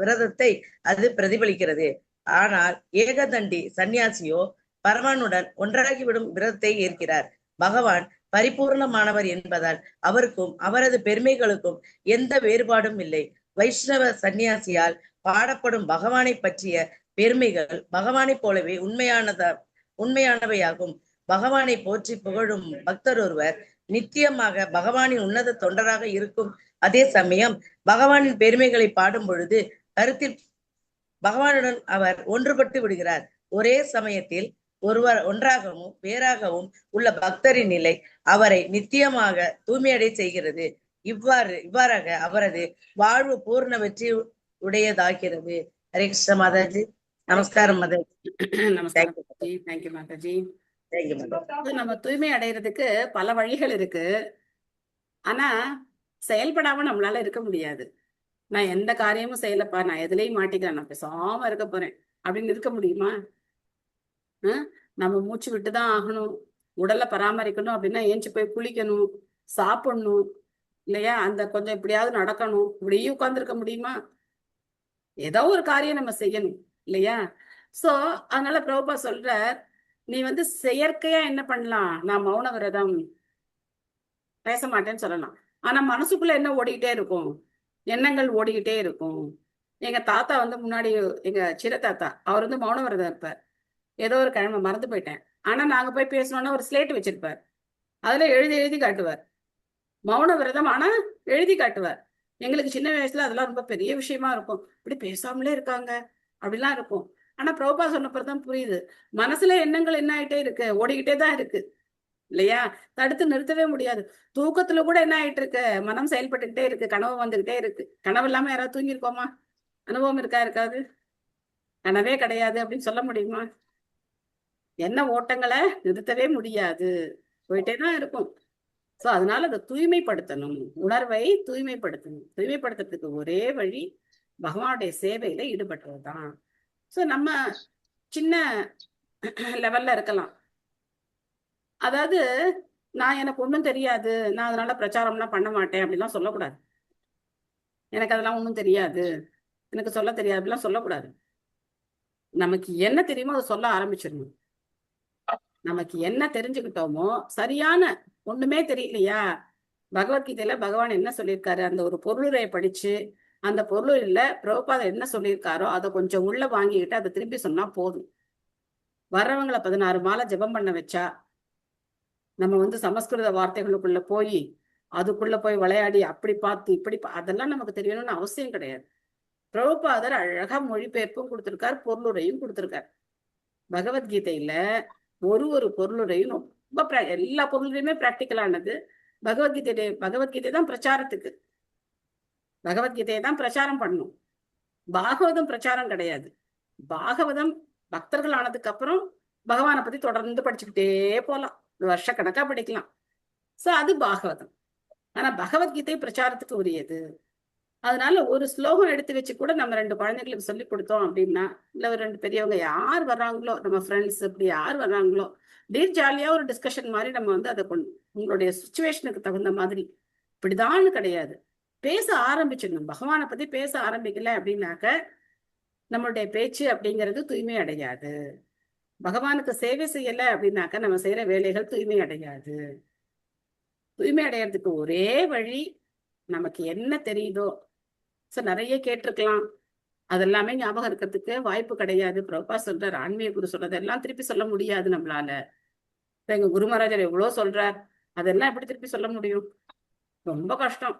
விரதத்தை அது பிரதிபலிக்கிறது. ஆனால் ஏகதண்டி சந்நியாசியோ பரமானுடன் ஒன்றாகிவிடும் விரதத்தை ஏற்கிறார். பகவான் பரிபூர்ணமானவர் என்பதால் அவருக்கும் அவரது பெருமைகளுக்கும் எந்த வேறுபாடும் இல்லை. வைஷ்ணவ சந்நியாசியால் பாடப்படும் பகவானை பற்றிய பெருமைகள் பகவானை போலவே உண்மையானவையாகும். பகவானை போற்றி புகழும் பக்தர் ஒருவர் நித்தியமாக பகவானின் உன்னத தொண்டராக இருக்கும். அதே சமயம் பகவானின் பெருமைகளை பாடும் பொழுது கருத்தில் பகவானுடன் அவர் ஒன்றுபட்டு விடுகிறார். ஒரே சமயத்தில் ஒருவர் ஒன்றாகவும் வேறாகவும் உள்ள பக்தரின் நிலை அவரை நித்தியமாக தூய்மையடை செய்கிறது. இவ்வாறாக அவரது வாழ்வு பூர்ண வெற்றி உடையதாகிறது. ஹரே கிருஷ்ண மாதாஜி. நமஸ்காரம் மாதாஜி. நமஸ்காரம் தேங்க்யூ மாதாஜி. நம்ம தூய்மை அடைகிறதுக்கு பல வழிகள் இருக்கு. ஆனா செயல்படாம நம்மளால இருக்க முடியாது. நான் எந்த காரியமும் செய்யலப்பா, நான் எதுலயும் மாட்டிக்கிறேன், நான் பேசாம இருக்க போறேன் அப்படின்னு இருக்க முடியுமா? நம்ம மூச்சு விட்டுதான் ஆகணும். உடலை பராமரிக்கணும் அப்படின்னா ஏஞ்சி போய் குளிக்கணும், சாப்பிடணும் இல்லையா? அந்த கொஞ்சம் இப்படியாவது நடக்கணும். இப்படியே உட்கார்ந்துருக்க முடியுமா? ஏதோ ஒரு காரியம் நம்ம செய்யணும் இல்லையா? சோ அதனால பிரபுபா சொல்ற, நீ செயற்கையா என்ன பண்ணலாம், நான் மௌன விரதம் பேச மாட்டேன்னு சொல்லலாம். ஆனா மனசுக்குள்ள என்ன ஓடிக்கிட்டே இருக்கும், எண்ணங்கள் ஓடிக்கிட்டே இருக்கும். எங்க தாத்தா முன்னாடி, எங்க சிற தாத்தா, அவர் மௌன விரதம் இருப்பார். ஏதோ ஒரு கிழமை மறந்து போயிட்டேன். ஆனா நாங்க போய் பேசணும்னா ஒரு ஸ்லேட் வச்சிருப்பார், அதுல எழுதி காட்டுவார். மௌன விரதம் ஆனா எழுதி காட்டுவார். எங்களுக்கு சின்ன வயசுல அதெல்லாம் ரொம்ப பெரிய விஷயமா இருக்கும். இப்படி பேசாமலே இருக்காங்க அப்படிலாம் இருக்கும். ஆனா பிரபுபா சொன்னப்பதான் புரியுது, மனசுல எண்ணங்கள் என்ன ஆயிட்டே இருக்கு, ஓடிக்கிட்டே தான் இருக்கு இல்லையா? தடுத்து நிறுத்தவே முடியாது. தூக்கத்துல கூட என்ன ஆயிட்டு இருக்கு, மனம் செயல்பட்டுக்கிட்டே இருக்கு, கனவு வந்துகிட்டே இருக்கு. கனவு இல்லாம யாராவது தூங்கிருக்கோமா? அனுபவம் இருக்காது? கனவே கிடையாது அப்படின்னு சொல்ல முடியுமா? என்ன ஓட்டங்களை நிறுத்தவே முடியாது, போயிட்டே தான் இருக்கும். சோ அதனால அதை தூய்மைப்படுத்தணும், உணர்வை தூய்மைப்படுத்தணும். தூய்மைப்படுத்துறதுக்கு ஒரே வழி பகவானுடைய சேவையில ஈடுபட்டுறதுதான். சோ நம்ம சின்ன லெவல்ல இருக்கலாம். அதாவது நான் எனக்கு ஒண்ணும் தெரியாது, நான் அதனால பிரச்சாரம்லாம் பண்ண மாட்டேன் அப்படிலாம் சொல்லக்கூடாது. எனக்கு அதெல்லாம் ஒண்ணும் தெரியாது, எனக்கு சொல்ல தெரியாது அப்படிலாம் சொல்லக்கூடாது. நமக்கு என்ன தெரியுமோ அதை சொல்ல ஆரம்பிச்சிடணும். நமக்கு என்ன தெரிஞ்சுக்கிட்டோமோ, சரியான ஒண்ணுமே தெரியலையா, பகவத்கீதையில பகவான் என்ன சொல்லியிருக்காரு, அந்த ஒரு பொருளுரையை படிச்சு அந்த பொருளில் பிரபுபாத என்ன சொல்லியிருக்காரோ அதை கொஞ்சம் உள்ள வாங்கிக்கிட்டு அதை திரும்பி சொன்னா போதும். வர்றவங்களை 16 மாலை ஜெபம் பண்ண வச்சா, நம்ம சமஸ்கிருத வார்த்தைகளுக்குள்ள போய் அதுக்குள்ள போய் விளையாடி அப்படி பார்த்து இப்படி அதெல்லாம் நமக்கு தெரியணும்னு அவசியம் கிடையாது. பிரபுபாதர் அழகா மொழிபெயர்ப்பும் கொடுத்திருக்கார், பொருளுரையும் கொடுத்திருக்கார். பகவத்கீதையில ஒரு பொருளுரையும் ரொம்ப எல்லா பொருளுரையுமே பிராக்டிக்கலானது. பகவத்கீதை தான் பிரச்சாரத்துக்கு, பகவத்கீதையை தான் பிரச்சாரம் பண்ணணும். பாகவதம் பிரச்சாரம் கிடையாது. பாகவதம் பக்தர்கள் ஆனதுக்கு அப்புறம் பகவானை பத்தி தொடர்ந்து படிச்சுக்கிட்டே போலாம், வருஷக்கணக்கா படிக்கலாம். சோ அது பாகவதம். ஆனா பகவத்கீதை பிரச்சாரத்துக்கு உரியது. அதனால ஒரு ஸ்லோகம் எடுத்து வச்சு கூட நம்ம 2 குழந்தைங்களுக்கு சொல்லி கொடுத்தோம் அப்படின்னா, இல்ல ஒரு 2 பெரியவங்க யார் வர்றாங்களோ, நம்ம ஃப்ரெண்ட்ஸ் இப்படி யார் வர்றாங்களோ, டீர் ஜாலியா ஒரு டிஸ்கஷன் மாதிரி நம்ம அதை உங்களுடைய சுச்சுவேஷனுக்கு தகுந்த மாதிரி, இப்படிதான் கிடையாது, பேச ஆரம்பிச்சிடணும். பகவானை பத்தி பேச ஆரம்பிக்கல அப்படின்னாக்க நம்மளுடைய பேச்சு அப்படிங்கிறது தூய்மை அடையாது. பகவானுக்கு சேவை செய்யல அப்படின்னாக்க நம்ம செய்யற வேலைகள் தூய்மை அடையாது. தூய்மை அடையறதுக்கு ஒரே வழி, நமக்கு என்ன தெரியுதோ, நிறைய கேட்டிருக்கலாம், அதெல்லாமே ஞாபகம் இருக்கிறதுக்கு வாய்ப்பு கிடையாது. பிரபா சொல்றார், ஆன்மீக குரு சொல்றதெல்லாம் திருப்பி சொல்ல முடியாது நம்மளால. எங்க குரு மகாராஜர் எவ்வளவு சொல்றார், அதெல்லாம் எப்படி திருப்பி சொல்ல முடியும்? ரொம்ப கஷ்டம்.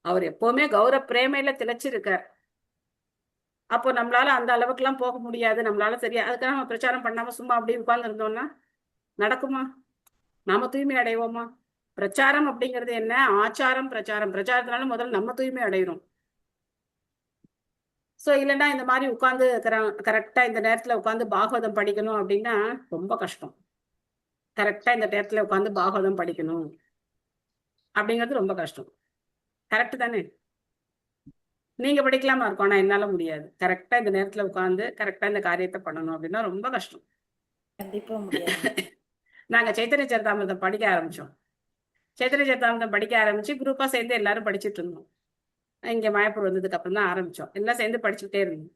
அவர் எப்பவுமே கௌரவ பிரேமையில திளைச்சிருக்கார். அப்போ நம்மளால அந்த அளவுக்கு எல்லாம் போக முடியாது. நம்மளால சரியா அதுக்காக நம்ம பிரச்சாரம் பண்ணாம சும்மா அப்படி உட்கார்ந்து இருந்தோம்னா நடக்குமா? நாம தூய்மை அடைவோமா? பிரச்சாரம் அப்படிங்கிறது என்ன? ஆச்சாரம், பிரச்சாரம். பிரச்சாரத்தினால முதல்ல நம்ம தூய்மை அடைகிறோம். ஸோ இல்லைன்னா இந்த மாதிரி உட்காந்து கரெக்டா இந்த நேரத்துல உட்காந்து பாகவதம் படிக்கணும் அப்படின்னா ரொம்ப கஷ்டம். கரெக்டா இந்த நேரத்துல உட்காந்து பாகவதம் படிக்கணும் அப்படிங்கிறது ரொம்ப கஷ்டம். கரெக்ட் தானே? நீங்க படிக்கலாமா இருக்கும், ஆனா என்னால முடியாது. கரெக்டா இந்த நேரத்துல உட்காந்து கரெக்டா இந்த காரியத்தை பண்ணணும் அப்படின்னா ரொம்ப கஷ்டம். கண்டிப்பா முடியாது. நாங்க சைத்தன்ய சரிதாமிர்தம் படிக்க ஆரம்பிச்சோம். சைத்தன்ய சரிதாமிர்தம் படிக்க ஆரம்பிச்சு குரூப்பா சேர்ந்து எல்லாரும் படிச்சுட்டு இருந்தோம். இங்க மாயப்பூர் வந்ததுக்கு அப்புறம் தான் ஆரம்பிச்சோம். எல்லாம் சேர்ந்து படிச்சுக்கிட்டே இருந்தோம்.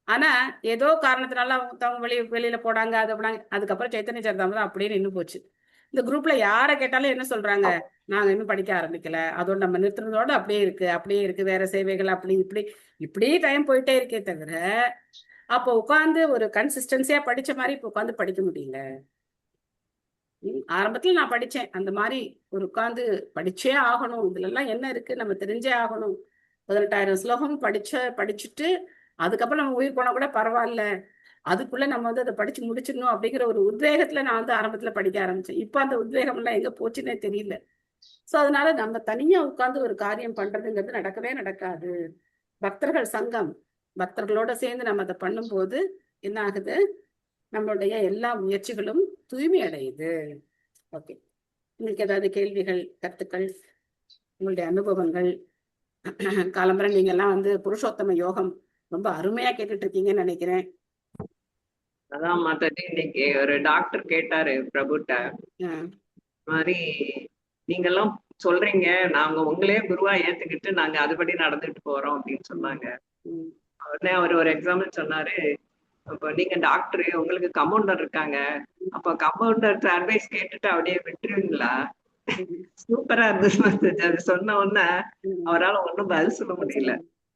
ஆனா ஏதோ காரணத்தினால அவங்க வெளியில போனாங்க, அது போனாங்க. அதுக்கப்புறம் சைத்தன்ய சரிதாமிர்தம் அப்படியே நின்று போச்சு. இந்த குரூப்ல யாரை கேட்டாலும் என்ன சொல்றாங்க, நாங்க இன்னும் படிக்க ஆரம்பிக்கல, அதோட நம்ம நிறுத்துறதோட அப்படியே இருக்கு, வேற சேவைகள் இப்படி டைம் போயிட்டே இருக்கே தவிர அப்போ உட்காந்து ஒரு கன்சிஸ்டன்சியா படிச்ச மாதிரி இப்ப உட்காந்து படிக்க முடியல. ஆரம்பத்துல நான் படிச்சேன், அந்த மாதிரி ஒரு உட்காந்து படிச்சே ஆகணும், இதுல எல்லாம் என்ன இருக்கு நம்ம தெரிஞ்சே ஆகணும், 18,000 ஸ்லோகம் படிச்சுட்டு அதுக்கப்புறம் நம்ம உயிர் போனா கூட பரவாயில்ல, அதுக்குள்ள நம்ம அதை படிச்சு முடிச்சிடணும் அப்படிங்கிற ஒரு உத்வேகத்துல நான் ஆரம்பத்துல படிக்க ஆரம்பிச்சேன். இப்ப அந்த உத்வேகம் எல்லாம் எங்க போச்சுன்னே தெரியல. சோ அதனால நம்ம தனியா உட்கார்ந்து ஒரு காரியம் பண்றதுங்கிறது நடக்கவே நடக்காது. பக்தர்கள் சங்கம், பக்தர்களோட சேர்ந்து நம்ம அதை பண்ணும்போது என்ன ஆகுது, நம்மளுடைய எல்லா முயற்சிகளும் தூய்மை அடையுது. ஓகே, உங்களுக்கு ஏதாவது கேள்விகள், கருத்துக்கள், உங்களுடைய அனுபவங்கள்? காலம்பரை நீங்க எல்லாம் புருஷோத்தம யோகம் ரொம்ப அருமையா கேட்டுட்டு இருக்கீங்கன்னு நினைக்கிறேன். அதான் மாதாஜி, இன்னைக்கு ஒரு டாக்டர் கேட்டாரு பிரபுட்ட, மாதிரி நீங்க எல்லாம் சொல்றீங்க, நாங்க உங்களே குருவா ஏத்துக்கிட்டு நாங்க அதுபடி நடந்துட்டு போறோம் அப்படின்னு சொன்னாங்க. உடனே அவர் ஒரு எக்ஸாம்பிள் சொன்னாரு, அப்ப நீங்க டாக்டர், உங்களுக்கு கம்பவுண்டர் இருக்காங்க, அப்ப கம்பவுண்டர் அட்வைஸ் கேட்டுட்டு அப்படியே விட்டுருவீங்களா? சூப்பரா இருந்தது. அது சொன்ன உடனே அவரால் ஒன்றும் பதில் சொல்ல முடியல.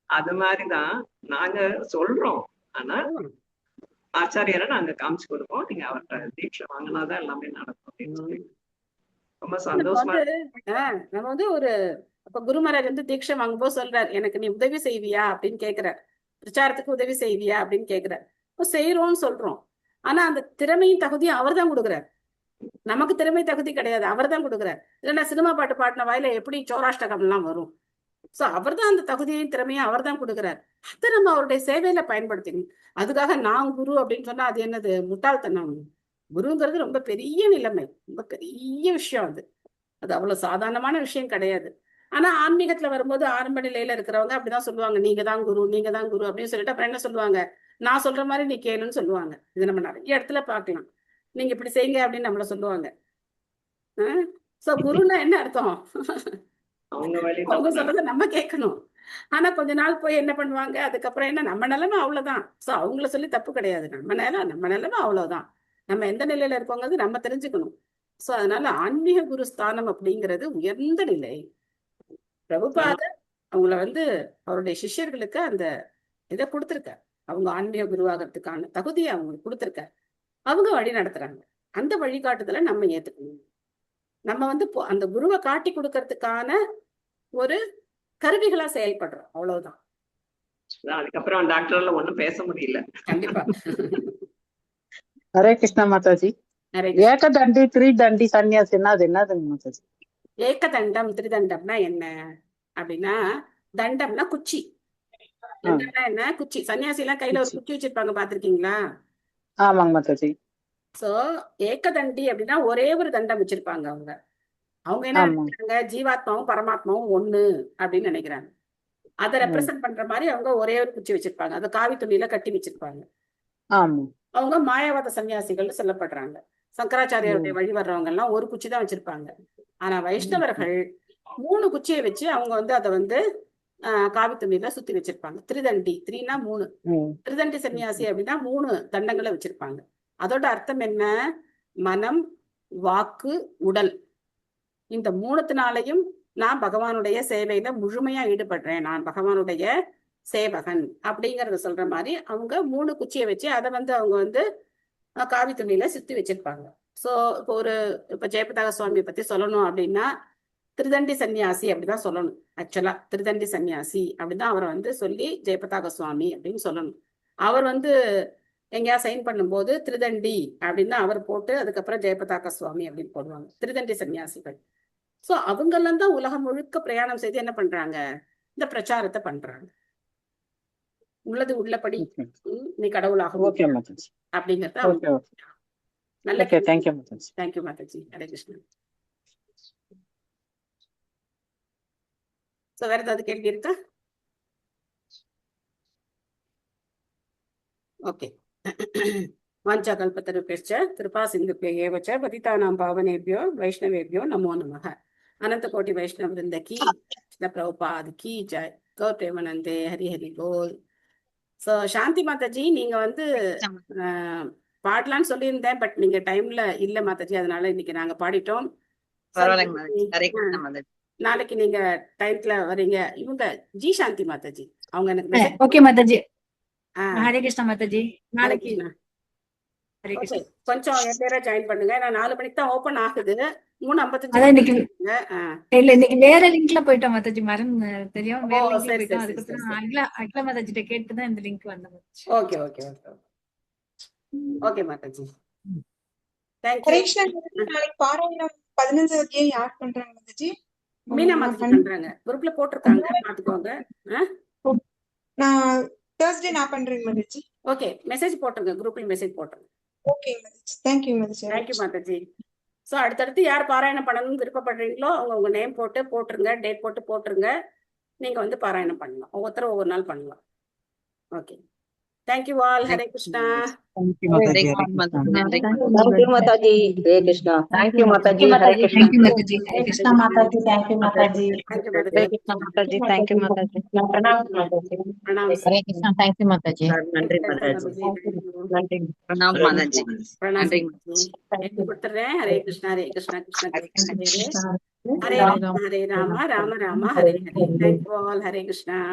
அது மாதிரிதான் நாங்க சொல்றோம், ஆனா ஆச்சாரியரை நாங்க காமிச்சு கொடுப்போம், நீங்க அவர்கிட்ட தீட்சை வாங்கினாதான் எல்லாமே நடக்கும் அப்படின்னு சொல்லி ரொம்ப சந்தோஷமா. நம்ம ஒரு அப்ப குருமராஜ் தீட்சை வாங்கும்போது சொல்றாரு, எனக்கு நீ உதவி செய்வியா அப்படின்னு கேக்குறாரு, பிரச்சாரத்துக்கு உதவி செய்வியா அப்படின்னு கேக்குறாரு. செய்யறோம்னு சொல்றோம், ஆனா அந்த திறமையும் தகுதியும் அவர் தான் கொடுக்குறாரு. நமக்கு திறமை தகுதி கிடையாது, அவர் தான் கொடுக்குறாரு. இல்லைன்னா சினிமா பாட்டு பாடின வாயில எப்படி சோராஷ்டகம் எல்லாம் வரும்? சோ அவர் தான் அந்த தகுதியையும் திறமையும் அவர் தான் கொடுக்குறாரு. அதை நம்ம அவருடைய சேவையில பயன்படுத்திக்கணும். அதுக்காக நான் குரு அப்படின்னு சொன்னா அது என்னது, முட்டாள்தனம். குருங்கிறது ரொம்ப பெரிய நிலைமை, ரொம்ப பெரிய விஷயம். அது அவ்வளவு சாதாரணமான விஷயம் கிடையாது. ஆனா ஆன்மீகத்துல வரும்போது ஆரம்ப நிலையில இருக்கிறவங்க அப்படிதான் சொல்லுவாங்க, நீங்க தான் குரு, நீங்க தான் குரு அப்படின்னு சொல்லிட்டு அப்புறம் என்ன சொல்லுவாங்க, நான் சொல்ற மாதிரி நீ கேளுன்னு சொல்லுவாங்க. இது நம்ம நிறைய இடத்துல பார்க்கலாம். நீங்க இப்படி செய்யுங்க அப்படின்னு நம்மள சொல்லுவாங்க. சோ குருன்னா என்ன அர்த்தம், அவங்க சொல்றத நம்ம கேட்கணும். ஆனா கொஞ்ச நாள் போய் என்ன பண்ணுவாங்க, அதுக்கப்புறம் என்ன, நம்ம நிலைமை அவ்வளவுதான். சோ அவங்கள சொல்லி தப்பு கிடையாது, நம்ம நிலைமை அவ்வளவுதான். நம்ம எந்த நிலையில இருக்கோங்கிறது நம்ம தெரிஞ்சுக்கணும். சோ அதனால ஆன்மீக குரு ஸ்தானம் அப்படிங்கிறது உயர்ந்த நிலை. பிரபுபாதர் அவங்கள அவருடைய சிஷ்யர்களுக்கு அந்த இதை கொடுத்திருக்காரு, அவங்க ஆன்மீக குருவாகிறதுக்கான தகுதியை அவங்களுக்கு கொடுத்திருக்காரு. அவங்க வழி நடத்துறாங்க, அந்த வழிகாட்டுதலை நம்ம ஏத்துக்கணும். நம்ம அந்த குருவை காட்டி கொடுக்கறதுக்கான ஒரு கருவிகளா செயல்படுறோம், அவ்வளவுதான். அதுக்கப்புறம் டாக்டர்ல ஒண்ணும் பேச முடியல. கண்டிப்பா. ஹரே கிருஷ்ணா மாதாஜி. ஏகதண்டி திரிதண்டி சன்னியாசின்னா அது என்னதுங்க மாதாஜி? ஏகதண்டம் திரிதண்டம்னா என்ன அப்படின்னா, தண்டம்னா குச்சி, தண்டம்னா என்ன, குச்சி. சன்னியாசி எல்லாம் கையில ஒரு குச்சி வச்சிருப்பாங்க, பாத்திருக்கீங்களா? ஆமாங்க மாதாஜி. சோ ஏகதண்டி அப்படின்னா ஒரே ஒரு தண்டம் வச்சிருப்பாங்க. அவங்க என்ன நினைக்கிறாங்க, ஜீவாத்மாவும் பரமாத்மாவும் ஒண்ணு அப்படின்னு நினைக்கிறாங்க. அதை ரெப்ரசென்ட் பண்ற மாதிரி அவங்க ஒரே ஒரு குச்சி வச்சிருப்பாங்க, அதை காவி துணியில கட்டி வச்சிருப்பாங்க. அவங்க மாயாவாத சன்னியாசிகள் சொல்லப்படுறாங்க. சங்கராச்சாரியாருடைய வழி வர்றவங்க எல்லாம் ஒரு குச்சி தான் வச்சிருப்பாங்க. ஆனா வைஷ்ணவர்கள் 3 குச்சியை வச்சு அவங்க அதை காவி துணியில சுத்தி வச்சிருப்பாங்க. திரிதண்டி, த்ரீனா 3, திரிதண்டி சன்னியாசி அப்படின்னா 3 தண்டங்களை வச்சிருப்பாங்க. அதோட அர்த்தம் என்ன, மனம், வாக்கு, உடல், இந்த 3த்தினாலையும் நான் பகவானுடைய சேவையில முழுமையா ஈடுபடுறேன், நான் பகவானுடைய சேவகன் அப்படிங்கறத சொல்ற மாதிரி அவங்க 3 குச்சியை வச்சு அதை அவங்க காவி துணியில சுத்தி வச்சிருப்பாங்க. சோ இப்ப ஜெயபதாக சுவாமி பத்தி சொல்லணும் அப்படின்னா திரிதண்டி சன்னியாசி அப்படிதான் சொல்லணும். ஆக்சுவலா திரிதண்டி சன்னியாசி அப்படிதான் அவரை சொல்லி ஜெயபதாக சுவாமி அப்படின்னு சொல்லணும். அவர் எங்கேயா சைன் பண்ணும்போது திரிதண்டி அப்படின்னு அவர் போட்டு அதுக்கப்புறம் ஜெயபதாக சுவாமி அப்படின்னு போடுவாங்க, திரிதண்டி சன்னியாசிகள். சோ அவங்கெல்லாம் தான் உலகம் முழுக்க பிரயாணம் செய்து என்ன பண்றாங்க, இந்த பிரச்சாரத்தை பண்றாங்க. உள்ளது உள்ளபடி நீ கடவுளாக ஓகே மாதாஜி. அப்படிங்கறத ஓகே அவங்க ஓகே நல்ல okay. Thank you Mataji. Thank you Mataji. Hare Krishna. So வேற ஏதாவது கேள்வி இருக்கா? ஓகே. வாஞ்சா கல்பத்தருभ्यश्च कृपा सिन्धुभ्यः एव च पतितानां पावनेभ्यो वैष्णवेभ्यो नमो नमः. अनंत कोटि वैष्णव वृंद की कृष्ण प्रभुपाद की जय. गौर प्रेमानंदे हरि हरि बोल. ஸோ சாந்தி மாதாஜி நீங்க வந்து பாடலான்னு சொல்லியிருந்தேன், பட் நீங்க டைம்ல இல்ல மாதாஜி, அதனால இன்னைக்கு நாங்க பாடிட்டோம். நாளைக்கு நீங்க டைம்ல வரீங்க. இவங்க ஜி சாந்தி மாதாஜி அவங்க எனக்கு மெசேஜ். ஓகே மாதாஜி. ஹரே கிருஷ்ணா மாதாஜி. நாளைக்கு கொஞ்சம் எர்லியரா ஜாயின் பண்ணுங்க. நான் 4 மணிக்கு தான் ஓபன் ஆகுது. 3:55 இல்ல இன்னைக்கு வேற லிங்க்ல போயிட்டோம் மாதாஜி. மறந்து தெரியும் வேற லிங்க்ல போயிட்டோம். அதுக்கப்புறம் அகிலா மாதாஜிட்ட கேட்டுதான் இந்த லிங்க் வந்தது. Okay okay okay okay Mataji. Thank you. நாளைக்கு பாராயணம் 15 அத்தியாயம் யார் பண்றாங்க மாதாஜி? மீனா மாதாஜி பண்றாங்க. குரூப்ல போட்டுருக்காங்க, பாத்துக்கோங்க. நான் Thursday நான் பண்றேன் மாதாஜி. ஓகே, மெசேஜ் போட்டுருங்க, குரூப்ல மெசேஜ் போட்டுருங்க. Okay Mataji. Thank you Mataji. Thank you Mataji. So அடுத்தடுத்து யார் பாராயணம் பண்ணணும்னு விருப்பப்படுறீங்களோ உங்க நேம் போட்டுருங்க, டேட் போட்டுருங்க. நீங்க வந்து பாராயணம் பண்ணலாம். ஒவ்வொருத்தரும் ஒவ்வொரு நாள் பண்ணலாம். Okay, thank you all. Hare Krishna. Thank you Mataji. Thank you Mataji. Hare Krishna. Thank you Mataji. Hare Krishna. Thank you Mataji. Hare Krishna Mataji. Thank you Mataji. Thank you Hare Krishna Mataji. Thank you Mataji. பிரணாம். ஹரே கிருஷ்ணா. தேங்க்யூ மாதாஜி. நன்றி மாதாஜி. நன்றி. பிரணாம் மாதாஜி. நன்றி கொடுத்துறேன். ஹரே கிருஷ்ணா. ஹரே கிருஷ்ணா கிருஷ்ணா கிருஷ்ணா ஹரே ஹரே ராம ராம ராம ராம ராம ஹரே ஹரே. Thank you all. ஹரே கிருஷ்ணா.